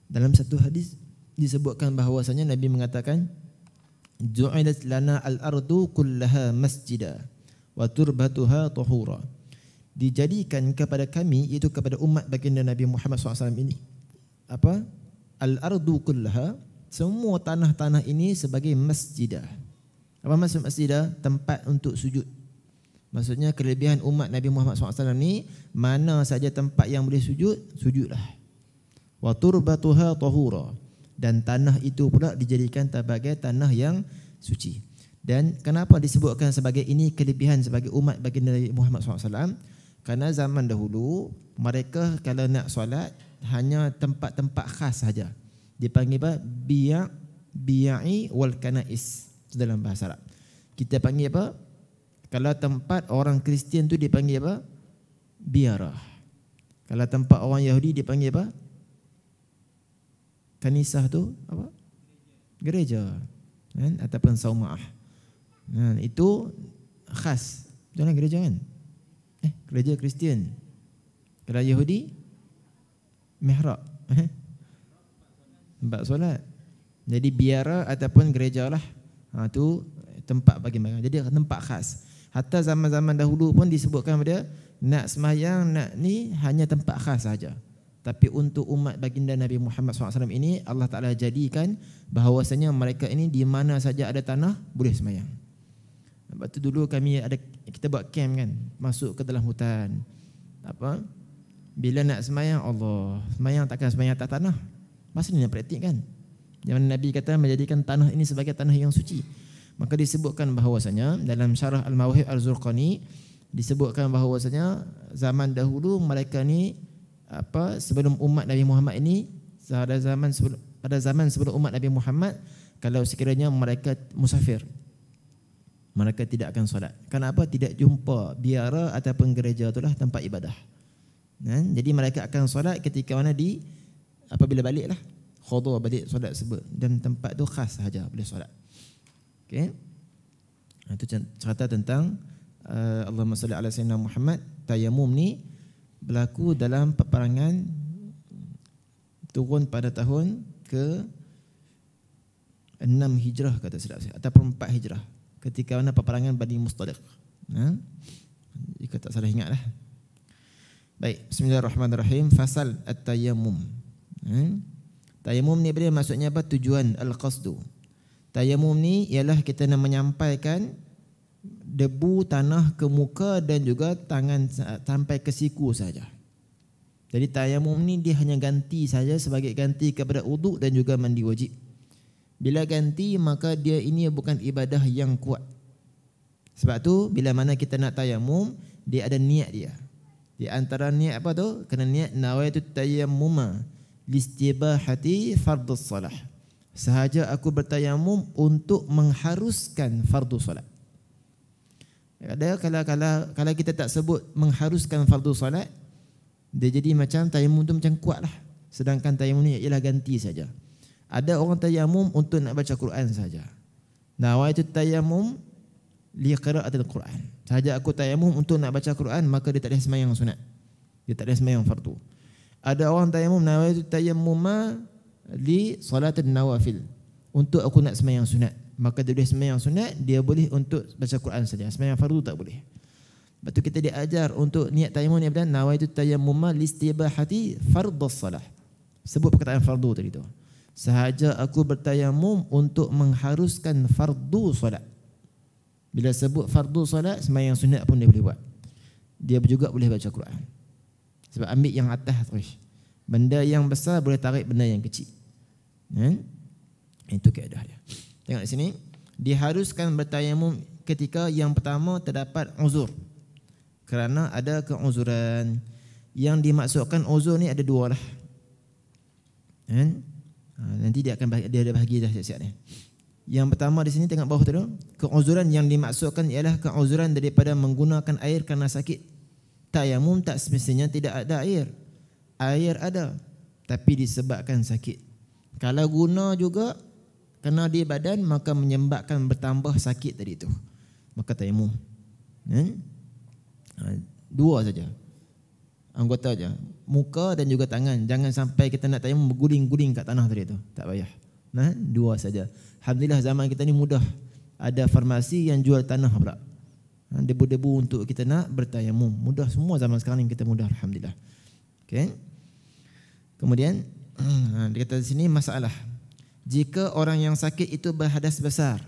Dalam satu hadis disebutkan bahawasanya Nabi mengatakan, "Ju'ilat lana al-ardu kullaha masjida wa turbatuha tahura." Dijadikan kepada kami, iaitu kepada umat baginda Nabi Muhammad SAW ini, apa? Al-ardu kullaha, semua tanah-tanah ini sebagai masjidah. Apa maksud masjidah? Tempat untuk sujud. Maksudnya kelebihan umat Nabi Muhammad SAW ni, mana saja tempat yang boleh sujud, sujudlah. Wa turbatuha tahura, dan tanah itu pula dijadikan sebagai tanah yang suci. Dan kenapa disebutkan sebagai ini kelebihan sebagai umat baginda Nabi Muhammad SAW? Kerana zaman dahulu mereka kalau nak solat hanya tempat-tempat khas saja. Dipanggil apa? Biya'i wal kanais dalam bahasa Arab. Kita panggil apa? Kalau tempat orang Kristian tu dipanggil apa? Biarah. Kalau tempat orang Yahudi dipanggil apa? Kanisah tu apa? Gereja. Kan? Ataupun sauma'ah. Itu khas. Jangan gereja kan? Gereja Kristian. Kalau Yahudi, mihrab. Tempat solat. Jadi biara ataupun gereja lah. Itu tempat bagi mereka. Jadi tempat khas. Hatta zaman-zaman dahulu pun disebutkan pada nak semayang, nak ni hanya tempat khas saja. Tapi untuk umat baginda Nabi Muhammad SAW ini, Allah Ta'ala jadikan bahawasanya mereka ini di mana saja ada tanah boleh semayang. Sebab tu dulu kita buat camp kan, masuk ke dalam hutan. Bila nak semayang, Allah, semayang takkan semayang atas tanah. Masa ni nak praktik kan. Zaman Nabi kata menjadikan tanah ini sebagai tanah yang suci. Maka disebutkan bahawasanya dalam syarah Al-Mawahib Al-Zurqani disebutkan bahawasanya zaman dahulu mereka ni sebelum umat Nabi Muhammad ini, pada zaman sebelum umat Nabi Muhammad, kalau sekiranya mereka musafir, mereka tidak akan solat. Kenapa? Tidak jumpa biara ataupun gereja itulah tempat ibadah. Jadi mereka akan solat ketika mana apabila baliklah, khudhu balik solat sebut, dan tempat tu khas sahaja boleh solat. Okey. Itu cerita tentang Allahumma salli ala sayyidina Muhammad. Tayamum ni berlaku dalam peperangan turun pada tahun ke-6 Hijrah kata silap saya, ataupun 4 Hijrah, ketika mana peperangan Bani Mustaliq. Jika tak salah ingatlah. Baik, bismillahirrahmanirrahim. Fasal at-tayammum. Tayammum ni apa dia? Maksudnya apa? Tujuan, al-qasdu. Tayammum ni ialah kita nak menyampaikan debu tanah ke muka dan juga tangan sampai ke siku saja. Jadi tayammum ni dia hanya ganti saja sebagai ganti kepada uduk dan juga mandi wajib. Bila ganti, maka dia ini bukan ibadah yang kuat. Sebab tu bila mana kita nak tayammum, dia ada niat dia. Di antara niat apa tu? Kena niat nawaitu tayammuma listibahati fardhus salah. Sahaja aku bertayamum untuk mengharuskan fardu solat. Ada kalau kita tak sebut mengharuskan fardu solat, dia jadi macam tayamum tu macam kuatlah. Sedangkan tayamum ni ialah ganti saja. Ada orang tayamum untuk nak baca Quran saja. Nawaitu tayammum li qiraatil Quran. Sahaja aku tayamum untuk nak baca Quran, maka dia tak ada sembahyang sunat. Dia tak ada sembahyang fardu. Ada orang tayamum nawaitu tayammuma li salatul nawafil, untuk aku nak sembahyang sunat, maka dia boleh sembahyang sunat, dia boleh untuk baca Quran saja. Sembahyang fardu tak boleh. Sebab tu kita diajar untuk niat tayammum ni apa? Nawaitu tayammuma listibahati fardhus salah. Sebut perkataan fardu tadi tu. Sahaja aku bertayamum untuk mengharuskan fardu solat. Bila sebut fardu solat, sembahyang sunat pun dia boleh buat. Dia juga boleh baca Quran. Sebab ambil yang atas terus. Benda yang besar boleh tarik benda yang kecil. Itu kaedah dia. Tengok di sini, diharuskan bertayamum ketika yang pertama terdapat uzur. Kerana ada keuzuran. Yang dimaksudkan uzur ni ada dua lah. Nanti dia ada bahagi dah siap-siap ni. Yang pertama di sini tengok bawah tu, keuzuran yang dimaksudkan ialah keuzuran daripada menggunakan air kerana sakit. Tayamum tak semestinya tidak ada air. Air ada, tapi disebabkan sakit. Kalau guna juga kena di badan, maka menyebabkan bertambah sakit tadi tu, maka tayamum. Dua saja anggota aja, muka dan juga tangan. Jangan sampai kita nak tayamum berguling-guling kat tanah tadi tu, tak payah. Dua saja. Alhamdulillah zaman kita ni mudah. Ada farmasi yang jual tanah pula. Debu-debu untuk kita nak bertayamum. Mudah semua zaman sekarang ni kita mudah, alhamdulillah. Okey. Kemudian dia kata di sini masalah. Jika orang yang sakit itu berhadas besar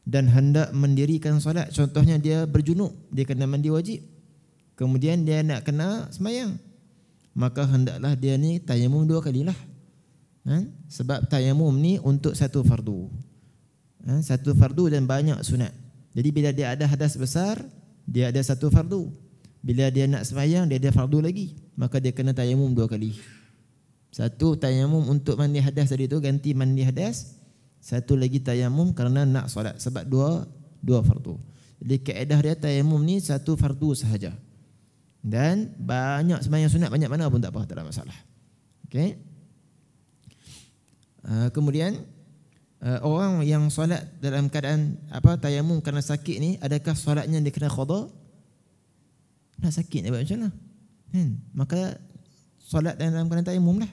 dan hendak mendirikan solat, contohnya dia berjunub, dia kena mandi wajib. Kemudian dia nak kena sembahyang, maka hendaklah dia ni tayamum dua kalilah. Sebab tayamum ni untuk satu fardu. Satu fardu dan banyak sunat. Jadi bila dia ada hadas besar, dia ada satu fardu. Bila dia nak sembahyang, dia ada fardu lagi, maka dia kena tayamum dua kali. Satu tayamum untuk mandi hadas tadi tu, ganti mandi hadas. Satu lagi tayamum kerana nak solat, sebab dua fardu. Jadi kaedah dia tayamum ni satu fardu sahaja. Dan banyak sembahyang sunat, banyak mana pun tak apa, tak ada masalah. Okey. Kemudian orang yang solat dalam keadaan tayamum kerana sakit ni, adakah solatnya dia kena qada? Nak sakit ni buat macam mana? Maka solat dalam keadaan tayamum lah.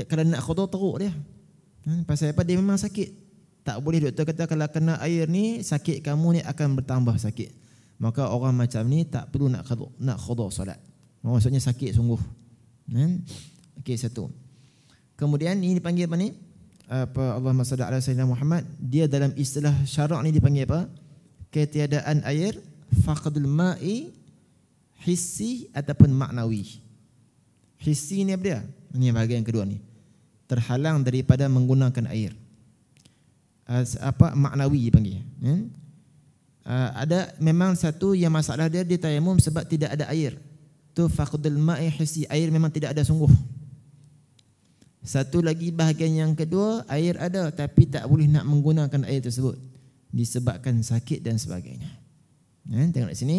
Kalau nak qada teruk dia. Pasal apa? Dia memang sakit. Tak boleh doktor kata kalau kena air ni sakit kamu ni akan bertambah sakit. Maka orang macam ni tak perlu nak qada solat. Maksudnya sakit sungguh. Okey, satu. Kemudian ini dipanggil apa ni? Allahumma salli ala sayyidina Muhammad. Dia dalam istilah syarak ni dipanggil apa? Ketiadaan air, faqdul ma'i hissi ataupun maknawi. Hissi ni apa dia? Ini bahagian kedua ni. Terhalang daripada menggunakan air. Maknawi dipanggil. Ada memang satu yang masalah dia di tayamum sebab tidak ada air. Tu faqdul ma'i hissi, air memang tidak ada sungguh. Satu lagi bahagian yang kedua, air ada tapi tak boleh nak menggunakan air tersebut disebabkan sakit dan sebagainya. Tengok di sini,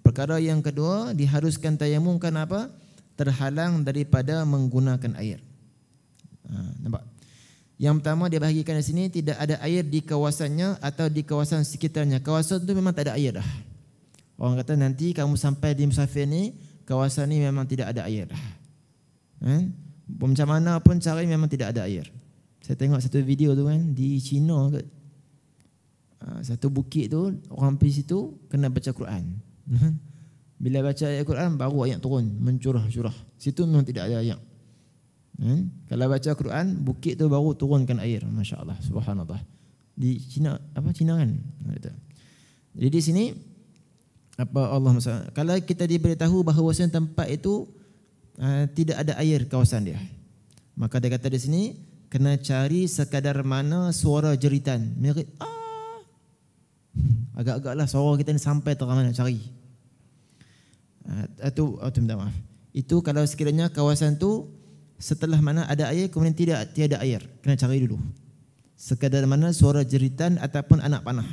perkara yang kedua diharuskan tayamum kerana apa? Terhalang daripada menggunakan air. Nampak? Yang pertama dia bahagikan di sini, tidak ada air di kawasannya atau di kawasan sekitarnya. Kawasan tu memang tak ada air dah. Orang kata nanti kamu sampai di musafir ni, kawasan ni memang tidak ada air dah. Macam mana pun cari memang tidak ada air. Saya tengok satu video tu kan di China ke, satu bukit tu orang pergi situ kena baca Quran. Bila baca ayat Quran baru ayat turun mencurah-curah. Situ memang tidak ada ayat. Kalau baca Quran bukit tu baru turunkan air. Masya-Allah, subhanallah. Di China China kan. Jadi di sini Allah kalau kita diberitahu bahawa tempat itu tidak ada air kawasan dia, maka dia kata di sini kena cari sekadar mana suara jeritan. Merit, agak-agaklah suara kita ni sampai terang mana cari. Itu minta maaf. Itu kalau sekiranya kawasan tu setelah mana ada air kemudian tiada air, kena cari dulu. Sekadar mana suara jeritan ataupun anak panah.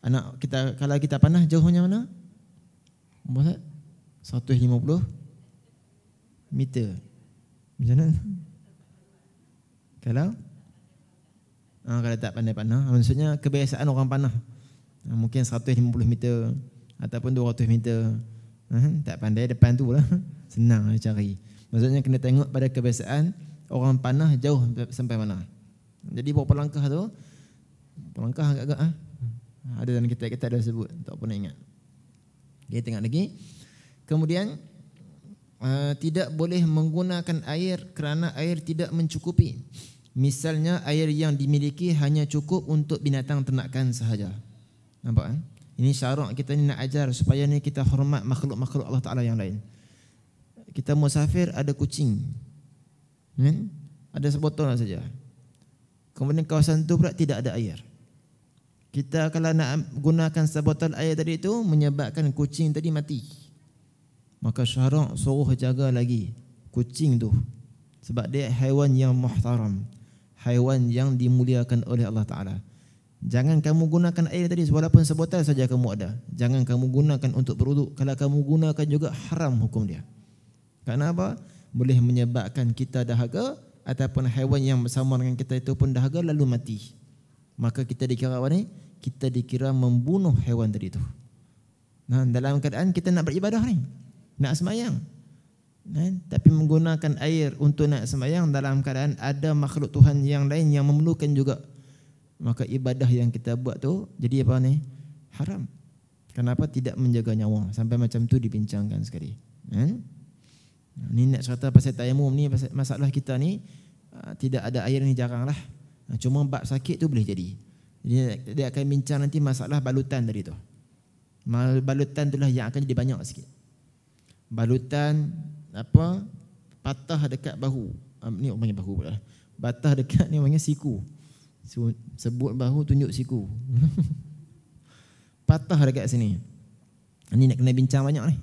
Anak kita kalau kita panah jauhnya mana? Berapa? 150 meter. Macam mana? Kalau tak pandai panah, maksudnya kebiasaan orang panah. Mungkin 150 meter ataupun 200 meter. Tak pandai depan tu lah. Senang cari. Maksudnya kena tengok pada kebiasaan orang panah jauh sampai mana. Jadi berapa langkah tu? Berapa langkah agak-agak ada dalam kita ada sebut, tak pernah ingat. Okay, tengok lagi. Kemudian tidak boleh menggunakan air kerana air tidak mencukupi. Misalnya air yang dimiliki hanya cukup untuk binatang ternakan sahaja. Nampak? Ini syarat kita ni nak ajar supaya ni kita hormat makhluk-makhluk Allah Ta'ala yang lain. Kita musafir ada kucing, ada sebotol saja. Kemudian kawasan tu pula tidak ada air. Kita kalau nak gunakan sebotol air tadi itu menyebabkan kucing tadi mati, maka syarak suruh jaga lagi kucing tu, sebab dia haiwan yang muhtaram, haiwan yang dimuliakan oleh Allah Ta'ala. Jangan kamu gunakan air tadi walaupun sebotol saja kamu ada. Jangan kamu gunakan untuk berwuduk. Kalau kamu gunakan juga haram hukum dia. Kerana apa? Boleh menyebabkan kita dahaga ataupun haiwan yang bersama dengan kita itu pun dahaga lalu mati. Maka kita dikira apa ni? Kita dikira membunuh haiwan tadi itu. Nah, dalam keadaan kita nak beribadah ni, nak sembahyang, tapi menggunakan air untuk nak sembahyang dalam keadaan ada makhluk Tuhan yang lain yang memerlukan juga, maka ibadah yang kita buat tu jadi apa ni? Haram. Kenapa? Tidak menjaga nyawa. Sampai macam tu dibincangkan sekali. Ni nak cerita pasal tayamum ni, pasal masalah kita ni tidak ada air ni jaranglah. Cuma bab sakit tu boleh jadi. Dia akan bincang nanti masalah balutan tadi tu. Balutan itulah yang akan jadi banyak sikit. Balutan apa? Patah dekat bahu. Ni orang panggil bahu pula. Patah dekat ni panggil siku. Sebut bahu tunjuk siku. Patah dekat sini. Ini nak kena bincang banyak ni.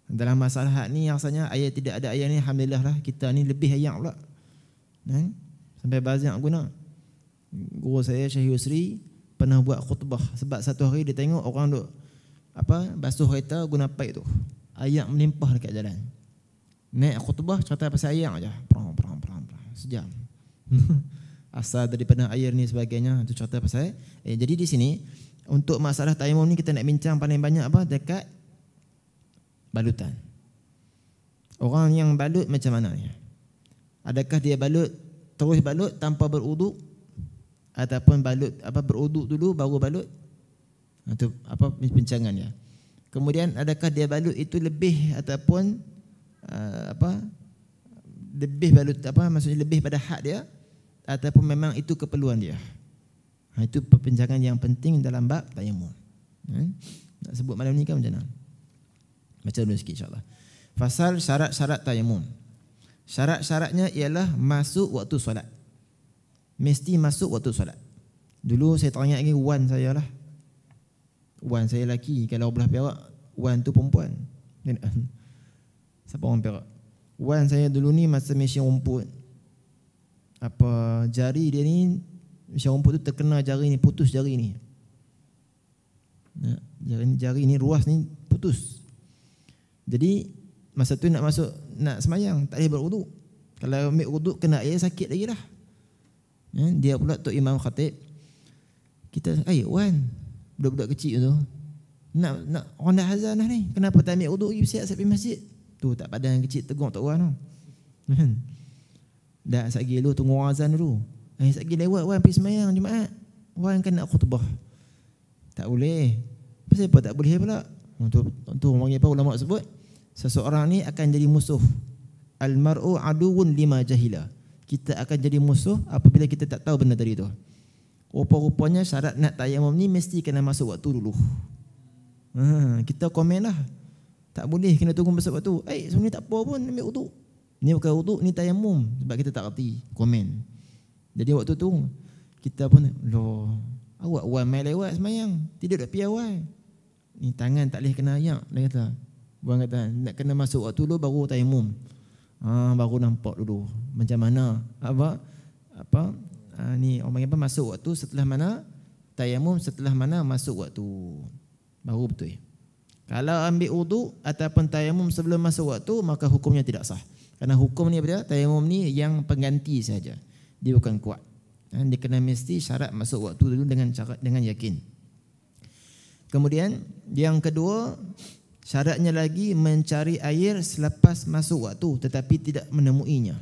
Dalam masalah ni rasanya air tidak ada air ni, alhamdulillah lah kita ni lebih ayak pula. Sampai banyak guna. Guru saya Syekh Yusri pernah buat khutbah sebab satu hari dia tengok orang duk basuh kereta guna paip tu. Ayak melimpah dekat jalan. Naik khutbah cerita pasal ayak aja. Perang sejam. Asal daripada air ni sebagainya tu cerita pasal. Jadi di sini untuk masalah tayamum ni kita nak bincang paling banyak apa? Dekat balutan. Orang yang balut macam mana ni? Adakah dia balut terus balut tanpa berwuduk ataupun balut berwuduk dulu baru balut? Itu bincangan dia. Kemudian adakah dia balut itu lebih ataupun lebih balut maksudnya lebih pada hak dia ataupun memang itu keperluan dia? Itu perbincangan yang penting dalam bab tayamum. Nak sebut malam ni kan macam mana? Baca dulu sikit insya-Allah. Fasal syarat-syarat tayamum. Syarat-syaratnya ialah masuk waktu solat. Mesti masuk waktu solat. Dulu saya teringat lagi wan saya lah. Wan saya lelaki, kalau belah Perak, wan tu perempuan. Siapa orang Perak? Wan saya dulu ni masa mesin rumput. Jari dia ni, mesin rumput tu terkena jari ni, putus jari ni. Jari ni ruas ni putus. Jadi masa tu nak semayang, tak boleh berwuduk. Kalau ambil wuduk kena air sakit lagi lah. Dia pula Tok Imam Khatib. Kita, Wan, budak-budak kecil tu, nak orang dah azan dah ni, kenapa tak ambil wuduk pergi siap pergi masjid? Tu tak padan kecil tegur Tok Wan tu. Dah satgi lu tunggu azan dulu. Satgi lewat Wan pergi semayang Jumaat. Wan kan nak khutbah. Tak boleh. Pasal apa tak boleh pula? Tu orang apa ulama sebut, seseorang ni akan jadi musuh. Al-mar'u aduwwun lima jahila. Kita akan jadi musuh apabila kita tak tahu benda tadi tu. Rupa-rupanya syarat nak tayamum ni mesti kena masuk waktu dulu. Kita komen lah. Tak boleh kena tunggu masuk waktu. Sebenarnya tak apa pun ambil wuduk. Ni bukan wuduk, ni tayamum. Sebab kita tak reti komen. Jadi waktu tu kita pun, awak wan main lewat semayang, tidak dak pi awal. Ni tangan tak boleh kena ayak. Dia kata, buang kata nak kena masuk waktu dulu baru tayamum. Baru nampak dulu macam mana ni orang panggil masuk waktu setelah mana, tayamum setelah mana masuk waktu, baru betul. Kalau ambil wuduk ataupun tayamum sebelum masuk waktu, maka hukumnya tidak sah. Kerana hukum ni apa dia? Tayamum ni yang pengganti saja. Dia bukan kuat. Dia kena mesti syarat masuk waktu dulu dengan yakin. Kemudian yang kedua, syaratnya lagi mencari air selepas masuk waktu tetapi tidak menemuinya.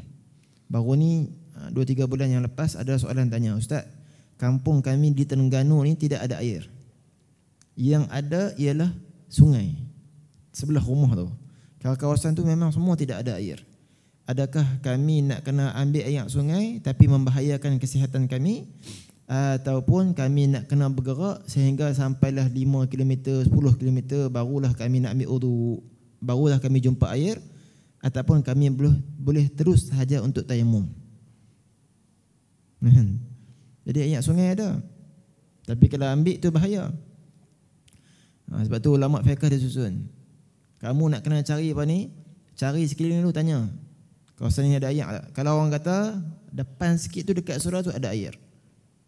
Baru ni 2-3 bulan yang lepas ada soalan tanya, Ustaz, kampung kami di Terengganu ni tidak ada air. Yang ada ialah sungai sebelah rumah tu. Kalau kawasan tu memang semua tidak ada air, adakah kami nak kena ambil air sungai tapi membahayakan kesihatan kami, ataupun kami nak kena bergerak sehingga sampailah 5 km, 10 km barulah kami nak ambil wudu, barulah kami jumpa air, ataupun kami boleh terus sahaja untuk tayamum. Jadi air sungai ada, tapi kalau ambil tu bahaya. Sebab tu ulama fiqh dia susun, kamu nak kena cari apa ni, cari sekeliling dulu, tanya kawasan ni ada air tak? Kalau orang kata depan sikit tu dekat surau tu ada air,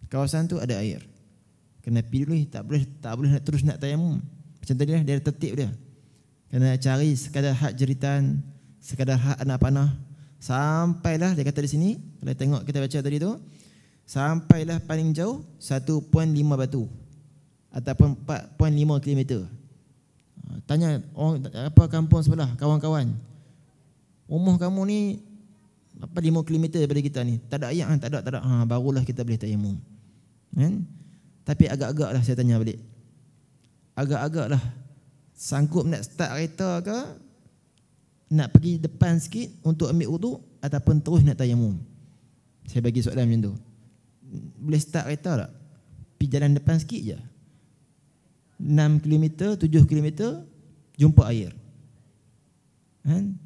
kawasan tu ada air, kena pergi dulu, tak boleh nak terus nak tayamum. Macam tadi lah, dia ada tertib dia. Kena cari sekadar hak jeritan, sekadar hak anak panah, sampailah dia kata di sini, kalau tengok kita baca tadi tu, sampailah paling jauh 1.5 batu ataupun 4.5 km. Tanya orang apa kampung sebelah, kawan-kawan, rumah kamu ni apa 5 km daripada kita ni, tak ada air? Tak ada. Barulah kita boleh tayamum. Kan? Tapi agak-agaklah saya tanya balik, agak-agaklah sanggup nak start kereta ke, nak pergi depan sikit untuk ambil wudu, ataupun terus nak tayamum? Saya bagi soalan macam tu. Boleh start kereta tak? Pergi jalan depan sikit je, 6 km, 7 km jumpa air. Kan?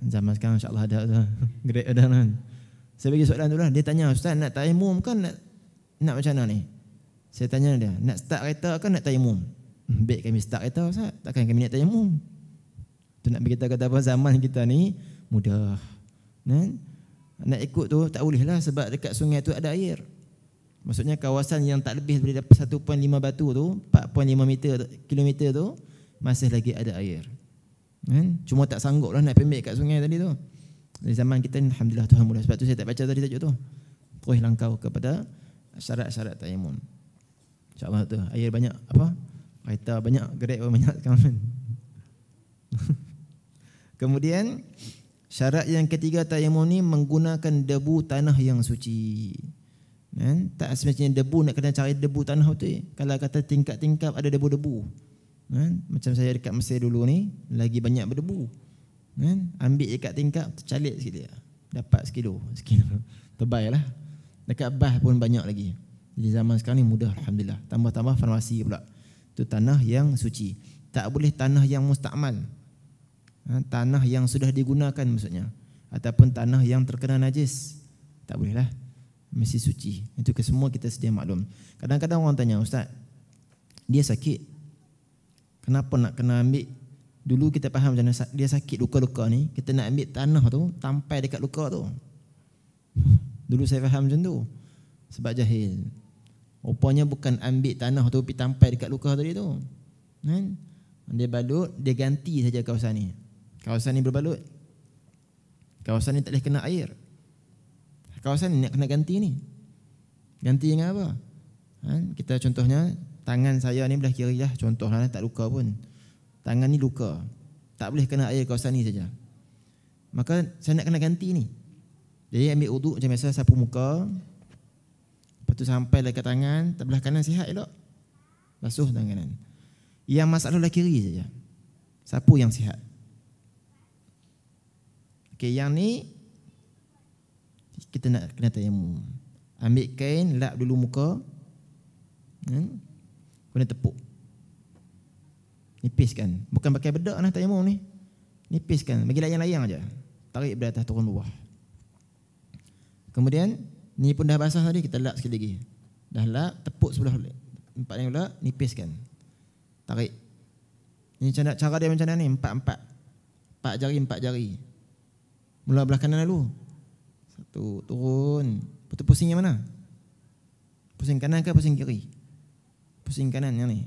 Zaman sekarang insya-Allah ada Grab ada kan. Saya bagi soalan tu lah, dia tanya, ustaz nak tayamum kan nak macam mana ni? Saya tanya dia, nak start kereta kan nak tayamum? Baik kami start kereta ustaz, takkan kami nak tayamum. Tu nak berkata kata apa, zaman kita ni mudah. Kan? Nak ikut tu tak boleh lah, sebab dekat sungai tu ada air. Maksudnya kawasan yang tak lebih daripada 1.5 batu tu, 4.5 kilometer tu, masih lagi ada air. Cuma tak sanggup lah nak pergi kat sungai tadi tu. Di zaman kita ni alhamdulillah Tuhan mudah. Sebab tu saya tak baca tadi tajuk tu, terus langkau kepada syarat-syarat tayamum. InsyaAllah tu air banyak, apa, kereta banyak, Grab banyak kawan. Kemudian syarat yang ketiga tayamum ni menggunakan debu tanah yang suci. Tak semestinya debu nak kena cari debu tanah tu. Kalau kata tingkap-tingkap ada debu-debu, macam saya dekat Mesir dulu ni, lagi banyak berdebu. Ambil dekat tingkap, tercalik sikit dia, dapat sekilo tebal lah. Dekat bah pun banyak lagi. Jadi zaman sekarang ni mudah alhamdulillah. Tambah-tambah farmasi pula. Itu tanah yang suci. Tak boleh tanah yang mustakmal, tanah yang sudah digunakan maksudnya, ataupun tanah yang terkena najis, tak boleh lah, mesti suci. Itu kesemua kita sedia maklum. Kadang-kadang orang tanya, ustaz dia sakit, kenapa nak kena ambil? Dulu kita faham macam mana dia sakit, luka-luka ni, kita nak ambil tanah tu tampai dekat luka tu. Dulu saya faham macam tu, sebab jahil. Rupanya bukan ambil tanah tu pergi tampai dekat luka tadi tu. Dia balut, dia ganti saja kawasan ni. Kawasan ni berbalut, kawasan ni tak boleh kena air, kawasan ni nak kena ganti ni. Ganti dengan apa? Kita contohnya, tangan saya ni belah kiri lah, contohlah, tak luka pun. Tangan ni luka, tak boleh kena air kawasan ni saja. Maka saya nak kena ganti ni. Jadi ambil uduk macam biasa, sapu muka, lepas tu sampai dekat tangan, belah kanan sihat elok, basuh tangan kanan. Yang masalah belah kiri saja, sapu yang sihat. Okey, yang ni kita nak kena tayamum. Ambil kain, lap dulu muka, kena tepuk, nipiskan. Bukan pakai bedak lah tayamum ni, nipiskan, bagi layang-layang aja, tarik dari atas turun bawah. Kemudian ni pun dah basah tadi, kita lap sekali lagi. Dah lap, tepuk sebelah empat yang lap, nipiskan, tarik. Ini cara dia macam mana ni, empat jari, 4 jari. Mula belah kanan dulu, satu, turun. Betul, pusing yang mana? Pusing kanan ke pusing kiri? Pusing kanan yang ni.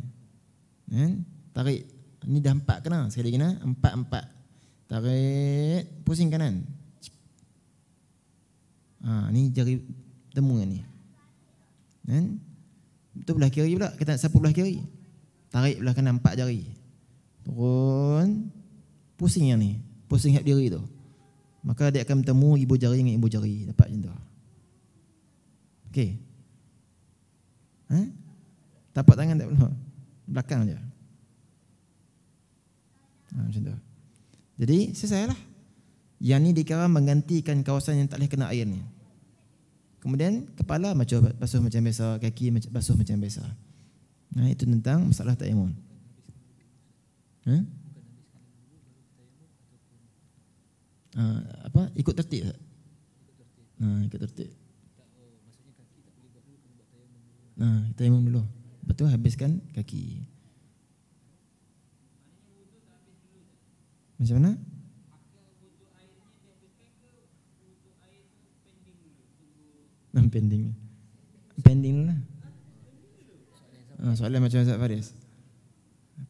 Tarik. Ni dah 4 kena, sekali lagi kena, 4. Tarik, pusing kanan. Ni jari temu yang ni. Betul, belah kiri pula, kita nak sapu belah kiri. Tarik belah kanan 4 jari. Turun, pusing yang ni, pusing hap diri tu. Maka dia akan bertemu ibu jari dengan ibu jari, dapat macam tu. Okey. Tapak tangan tak perlu, belakang je. Macam tu. Jadi selesai lah. Yang ni dikira menggantikan kawasan yang tak boleh kena air ni. Kemudian kepala basuh macam biasa, kaki basuh macam biasa. Nah, itu tentang masalah tayamum. Apa? Ikut tertib tak? Ikut tertib. Tayamum dulu. Betul, habiskan kaki. Macam mana? Pending dulu lah. Soalan macam Ustaz Faris.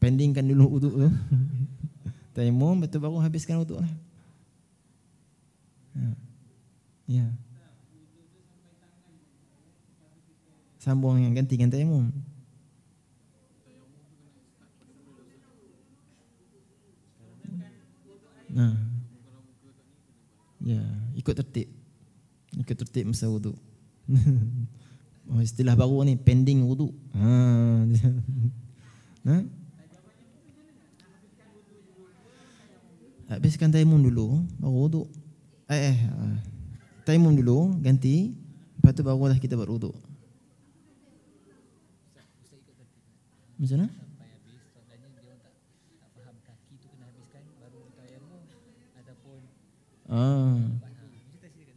Pendingkan dulu wuduk tu. Tayamum, betul baru habiskan wuduk lah. Ya. Sambung yang gantikan tayamum. Ya, ikut tertib. Ikut tertib masa wuduk. Istilah baru ni, pending wuduk. Habiskan tayamum dulu, baru wuduk. Tayamum dulu, ganti. Lepas tu barulah kita buat wuduk. Macam mana?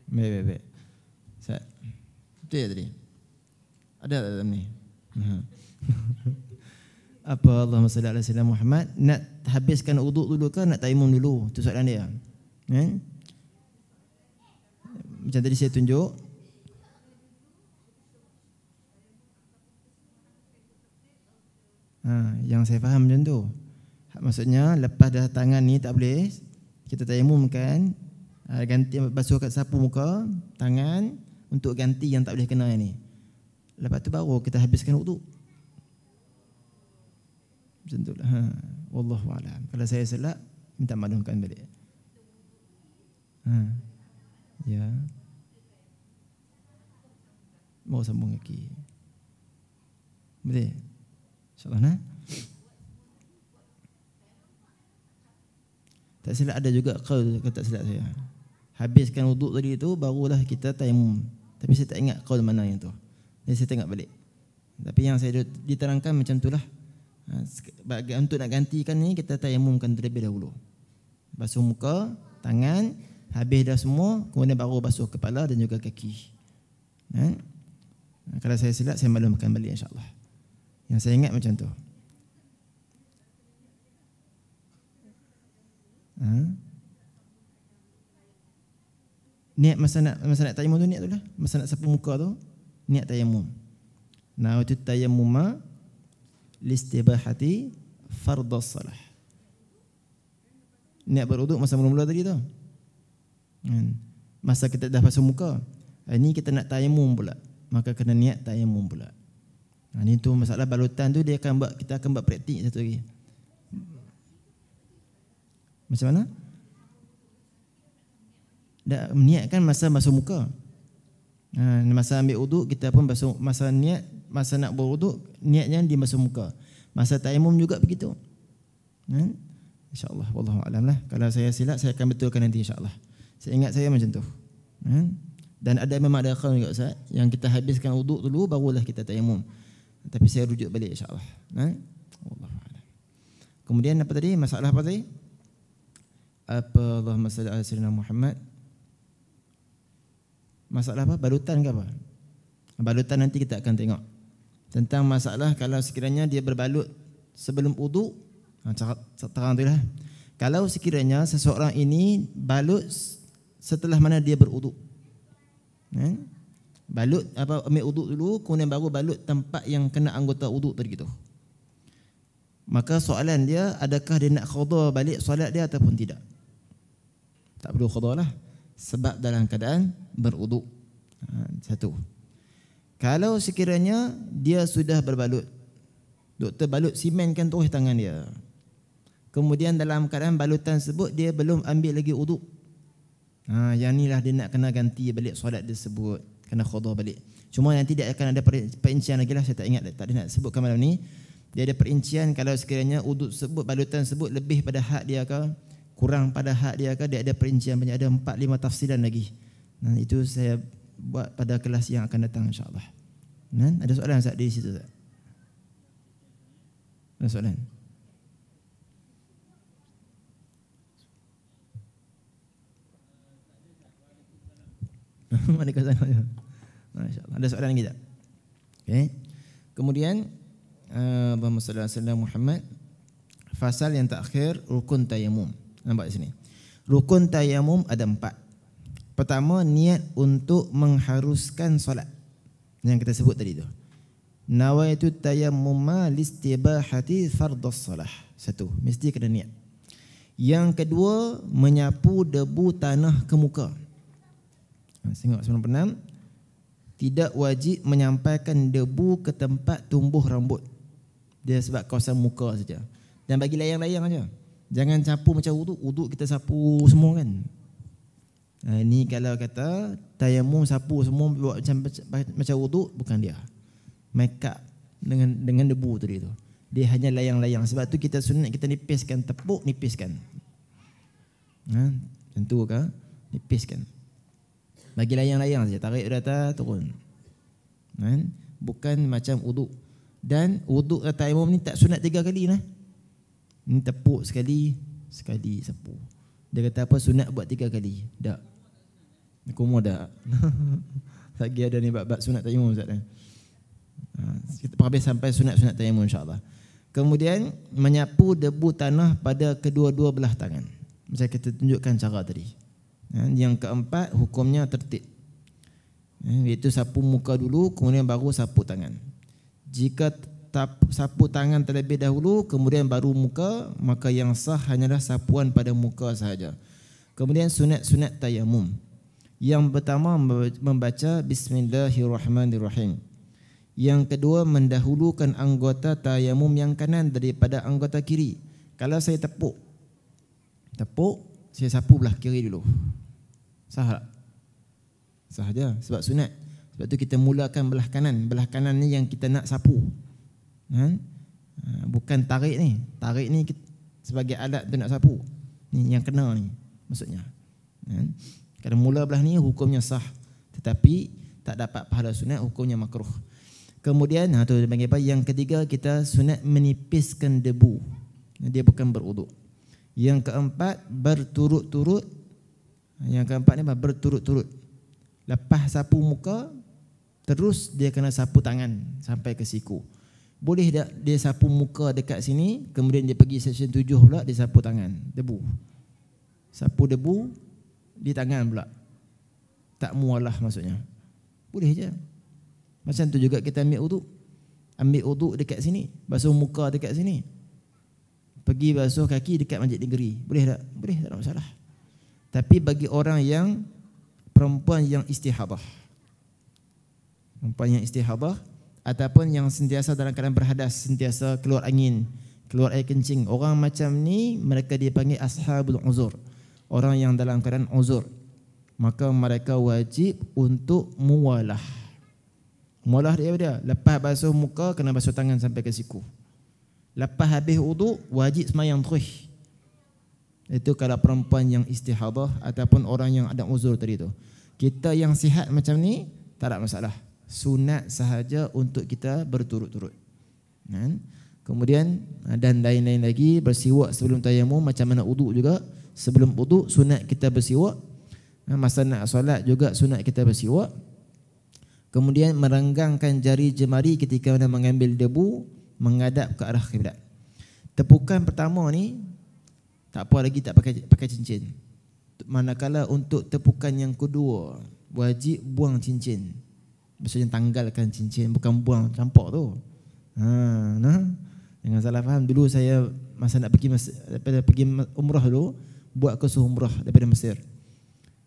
Baik. Betul ya tadi? Ada tak dalam ni? Apa Allahumma salli ala sayyidina Muhammad? Nak habiskan wuduk dulu ke nak tayamum dulu? Itu soalan dia. Macam tadi saya tunjuk. Yang saya faham macam tu. Maksudnya lepas dah tangan ni tak boleh, kita tayamumkan, ganti basuh kat sapu muka, tangan untuk ganti yang tak boleh kena ni. Lepas tu baru kita habiskan wuduk. Macam tu lah. Wallahu a'lam. Kalau saya salah, minta maklumkan balik. Ya. Mau sambung lagi. Boleh? InsyaAllah nah. Tak silap ada juga qaul, tak silap saya. Habiskan wuduk tadi tu barulah kita tayamum. Tapi saya tak ingat qaul mana yang tu. Jadi saya tengok balik. Tapi yang saya diterangkan macam itulah. Untuk nak gantikan ni kita tayamumkan terlebih dahulu. Basuh muka, tangan, habis dah semua, kemudian baru basuh kepala dan juga kaki. Kalau saya silap saya maklumkan balik insya-Allah. Yang saya ingat macam tu. Niat masa nak tayamum tu niat tu lah. Masa nak sapu muka tu niat tayamum. Nawaitu tayammuma listibahati fardhas salah. Niat berwuduk masa mula-mula tadi tu. Masa kita dah basuh muka, ini kita nak tayamum pula, maka kena niat tayamum pula. Ini tu masalah balutan tu kita akan buat praktik satu lagi. Macam mana? Dah niatkan masa basuh muka. Masa ambil wuduk kita pun basuh, masa nak berwuduk niatnya di basuh muka. Masa tayamum juga begitu. InsyaAllah wallahu a'lam lah. Kalau saya silap saya akan betulkan nanti insyaAllah. Saya ingat saya macam tu. Dan memang ada qaul juga Ustaz, yang kita habiskan wuduk dulu barulah kita tayamum. Tapi saya rujuk balik insyaAllah. Wallahu a'lam. Kemudian apa tadi? Masalah apa tadi? Allahumma salli ala sayyidina Muhammad. Masalah apa? Balutan ke apa? Balutan nanti kita akan tengok. Tentang masalah kalau sekiranya dia berbalut sebelum wuduk, terang tu lah. Kalau sekiranya seseorang ini balut setelah mana dia berwuduk. Balut ambil wuduk dulu kemudian baru balut tempat yang kena anggota wuduk tadi tu. Maka soalan dia, adakah dia nak qada balik solat dia ataupun tidak? Tak perlu qada lah, sebab dalam keadaan berwuduk. Satu. Kalau sekiranya dia sudah berbalut, doktor balut simenkan terus tangan dia, kemudian dalam keadaan balutan tersebut dia belum ambil lagi wuduk, yang inilah dia nak kena ganti balik solat dia tersebut, kena qada balik. Cuma nanti dia akan ada perincian lagi lah, saya tak ingat, tak ada nak sebutkan malam ni. Dia ada perincian kalau sekiranya wuduk tersebut, balutan tersebut lebih pada had dia ke, kurang pada hak dia ke, dia ada perincian banyak, ada 4-5 tafsiran lagi. Nah, itu saya buat pada kelas yang akan datang insya-Allah. Nah, ada soalan Ustaz di situ Ustaz? Ada soalan? Waalaikumsalam. Masya-Allah. Ada soalan lagi tak? Okey. Kemudian Allahumma salli ala sayyidina Muhammad. Fasal yang terakhir, rukun tayamum. Nampak di sini. Rukun tayamum ada 4. Pertama, niat untuk mengharuskan solat. Yang kita sebut tadi tu. Nawaitu tayammuma listibahati fardhus salah. Satu, mesti kena niat. Yang kedua, menyapu debu tanah ke muka. Tengok 96. Tidak wajib menyampaikan debu ke tempat tumbuh rambut. Dia sebab kawasan muka saja. Dan bagi layang-layang saja. Jangan sapu macam wuduk. Wuduk kita sapu semua kan. Ini kalau kata tayamum sapu semua buat macam wuduk, bukan dia. Make up dengan debu tadi tu. Dia hanya layang-layang. Sebab tu kita sunat kita nipiskan, tepuk nipiskan. Macam tu ke? Nipiskan. Bagi layang-layang saja, tarik dari atas turun. Bukan macam wuduk. Dan wuduk tayamum ni tak sunat 3 kali lah. Ni tepuk sekali sapu. Dia kata apa, sunat buat 3 kali. Tak. Kumur tak. Lagi ada ni bab sunat tayamum Ustaz kan. Kita habis sampai sunat-sunat tayamum insya-Allah. Kemudian menyapu debu tanah pada kedua-dua belah tangan. Macam kita tunjukkan cara tadi. Yang keempat, hukumnya tertib. Iaitu sapu muka dulu, kemudian baru sapu tangan. Jika sapu tangan terlebih dahulu, kemudian baru muka, maka yang sah hanyalah sapuan pada muka sahaja. Kemudian sunat-sunat tayamum. Yang pertama, membaca Bismillahirrahmanirrahim. Yang kedua, mendahulukan anggota tayamum yang kanan daripada anggota kiri. Kalau saya tepuk, saya sapu belah kiri dulu. Sah tak? Sah je, sebab sunat. Sebab tu kita mulakan belah kanan. Belah kanan ni yang kita nak sapu. Bukan tarik ni. Tarik ni sebagai alat tu nak sapu. Ni yang kena ni maksudnya. Kalau mula belah ni hukumnya sah. Tetapi tak dapat pahala sunat, hukumnya makruh. Kemudian tu panggil apa? Yang ketiga, kita sunat menipiskan debu. Dia bukan berwuduk. Yang keempat, berturut-turut. Yang keempat ni berturut-turut. Lepas sapu muka, terus dia kena sapu tangan sampai ke siku. Boleh tak dia sapu muka dekat sini, kemudian dia pergi section 7 pula dia sapu tangan, debu. Sapu debu di tangan pula. Tak mualah maksudnya. Boleh je. Macam tu juga kita ambil wuduk. Ambil wuduk dekat sini, basuh muka dekat sini. Pergi basuh kaki dekat Masjid Negeri. Boleh tak? Boleh, tak ada masalah. Tapi bagi orang yang perempuan yang istihadah. Perempuan yang istihadah ataupun yang sentiasa dalam keadaan berhadas, sentiasa keluar angin, keluar air kencing. Orang macam ni mereka dipanggil ashabul uzur. Orang yang dalam keadaan uzur. Maka mereka wajib untuk muwalah. Muwalah dia lepas basuh muka kena basuh tangan sampai ke siku. Lepas habis wuduk wajib sembahyang terus. Itu kalau perempuan yang istihadah ataupun orang yang ada uzur tadi tu. Kita yang sihat macam ni tak ada masalah. Sunat sahaja untuk kita berturut-turut. Kemudian dan lain-lain lagi, bersiwak sebelum tayamum macam mana wuduk juga. Sebelum wuduk sunat kita bersiwak. Masa nak solat juga sunat kita bersiwak. Kemudian merenggangkan jari jemari ketika anda mengambil debu, menghadap ke arah kiblat. Tepukan pertama ni tak apa lagi, tak pakai cincin. Manakala untuk tepukan yang kedua wajib buang cincin. Maksudnya tanggalkan cincin, bukan buang campak tu. Jangan salah faham. Dulu saya masa nak pergi umrah dulu, buat kursus umrah daripada Mesir.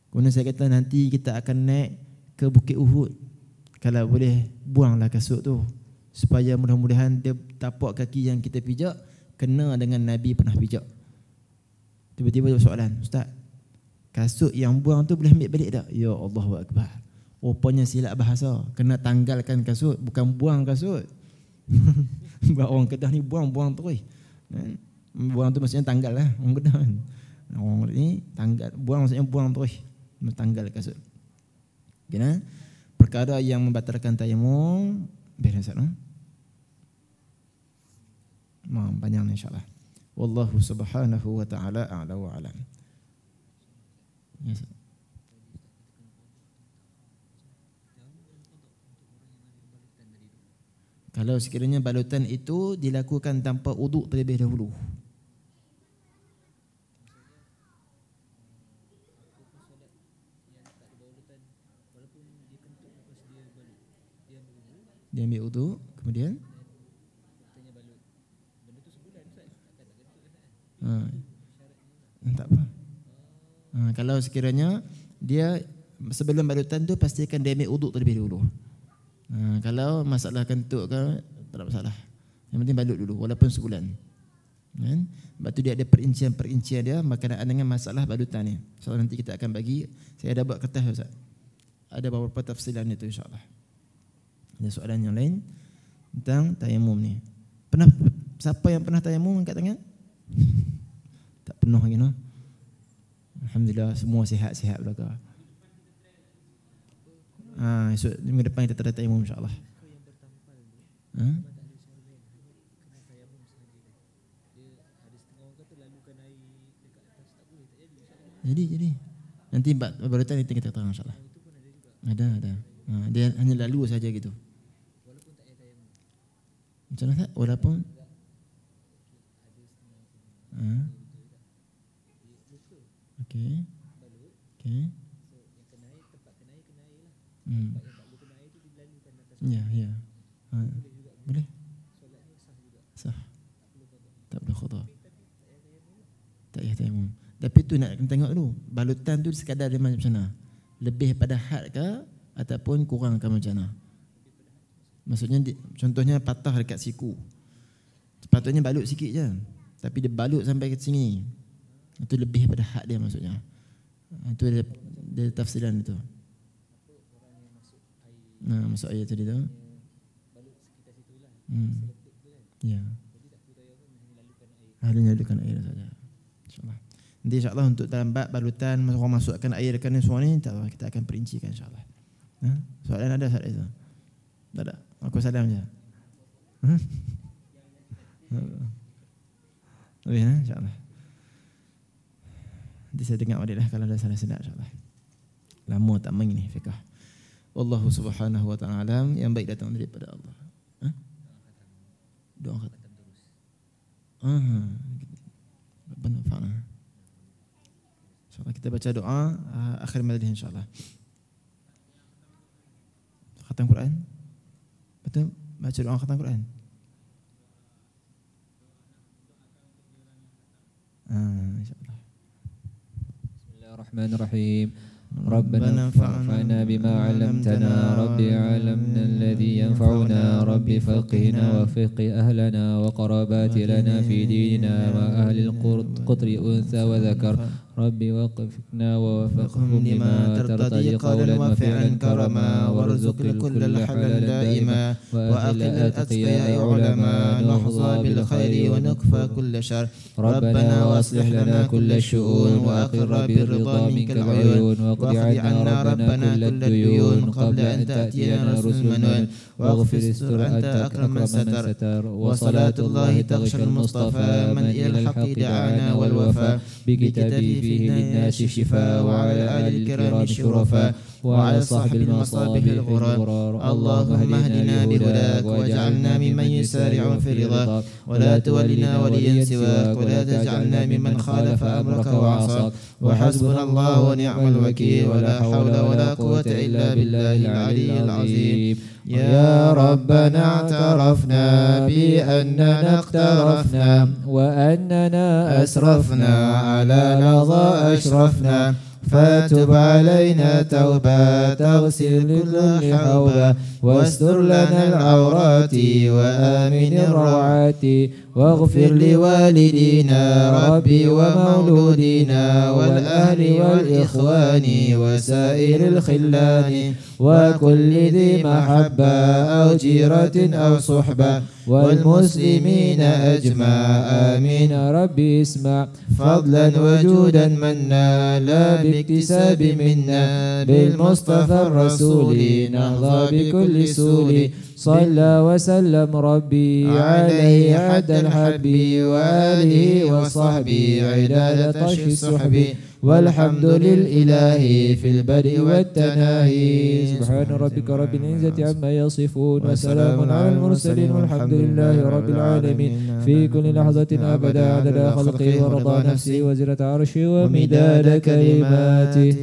Kemudian saya kata nanti kita akan naik ke Bukit Uhud. Kalau boleh buanglah kasut tu supaya mudah-mudahan dia tapak kaki yang kita pijak kena dengan Nabi pernah pijak. Tiba-tiba ada soalan, Ustaz, kasut yang buang tu boleh ambil balik tak? Ya Allahu Akbar. Rupanya silap bahasa. Kena tanggalkan kasut, bukan buang kasut. Orang Kedah ni buang terus. Buang tu maksudnya tanggal lah. Orang Kedah kan. Orang ni tanggal, buang maksudnya buang terus, tanggal kasut. Kena perkara yang membatalkan tayamum beres no? Panjang insya-Allah. Wallahu subhanahu wa ta'ala a'la wa a'lam. Yes. Kalau sekiranya balutan itu dilakukan tanpa uduk terlebih dahulu. Dia ambil uduk, kemudian tak apa. Kalau sekiranya dia sebelum balutan tu pastikan dia ambil uduk terlebih dahulu. Kalau masalah kentut ke tak ada masalah. Yang penting balut dulu walaupun sebulan. Kan? Sebab tu dia ada perincian-perincian dia berkenaan dengan masalah balutan ni. So nanti kita akan bagi, saya ada buat kertas Ustaz. Ada beberapa tafsilan itu insya-Allah. Ada soalan yang lain tentang tayamum ni. Siapa yang pernah tayamum angkat tangan? Tak penuh lagi no. Alhamdulillah semua sihat-sihat belaka. Esok minggu depan kita ada tayamum insya-Allah. Jadi nanti barutan itu kita terang insya-Allah. Ada. Dia hanya lalu saja gitu. Macam mana tak? Walaupun Okey. Ya. Boleh. Sah. Tak boleh khutbah. Tak payah tayamum. Tapi tu nak tengok dulu, balutan tu sekadar dia macam mana? Lebih pada had ke ataupun kurang ke macam mana? Maksudnya contohnya patah dekat siku. Sepatutnya balut sikit je. Tapi dia balut sampai ke sini. Itu lebih pada had dia maksudnya. Itu dia tafsiran itu. Masuk air tadi tu. Ya. Hanya lalukan air saja. InsyaAllah. Nanti insyaAllah untuk dalam bab balutan orang masukkan air dekat ni semua ni kita akan perincikan insyaAllah. Soalan ada soalan itu? Tak ada. Aku salam je. InsyaAllah. Nanti saya dengar balik lah kalau ada salah silap insyaAllah. Lama tak main ni fiqah. Wallahu subhanahu wa ta'ala yang baik datang daripada Allah. Doa khatam terus. Benar faham. InsyaAllah kita baca doa akhir majlis insyaAllah. Khatam Quran. Betul? Baca doa khatam Quran. InsyaAllah. Bismillahirrahmanirrahim. ربنا انفعنا بما علمتنا ربي علمنا الذي ينفعنا ربي فقهنا وفقه أهلنا وقرابات لنا في ديننا مع أهل القطر أنثى وذكر ربي وفقنا ووفقهم لما ترتضي قولا وفعلا كرما وارزق الكل حلا دائما وأقل الأتقياء علماء نحظى بالخير ونكفى كل شر ربنا واصلح لنا كل الشؤون وأقر بالرضا منك العيون واقض عنا ربنا كل الديون قبل أن تأتينا رسل منون واغفر استر أنت أكرم من ستر وصلاة الله تغشى المصطفى من إلى الحق دعانا والوفاء بكتابه فيه للناس شفاء وعلى آل الكرام الشرفاء وعلى صاحب المصابيح الغرار اللهم اهدنا بهداك واجعلنا ممن يسارع في رضاك ولا تولنا وليا سواك ولا تجعلنا ممن خالف أمرك وعصاك وحسبنا الله ونعم الوكيل ولا حول ولا قوة إلا بالله العلي العظيم يا ربنا اعترفنا بأننا اقترفنا وأننا أسرفنا على لظى أشرفنا فتب علينا توبة تغسل كل حوبة واستر لنا العورات وآمن الروعات واغفر لوالدينا ربي ومولودينا والأهل والإخوان وسائر الخلان وكل ذي محبة أو جيرة أو صحبة والمسلمين أجمع آمين. ربي اسمع فضلا وجودا منا لا باكتساب منا بالمصطفى الرسول نهضى بكل سول صلى وسلم ربي عليه عد الحب وآله وصحبه عداد طش السحب والحمد للإله في البدء والتناهي. سبحان ربك رب العزة عما يصفون وسلام على المرسلين والحمد لله رب العالمين في كل لحظة أبدا عدد خلقه ورضا نفسه وزنة عرشه ومداد كلماته.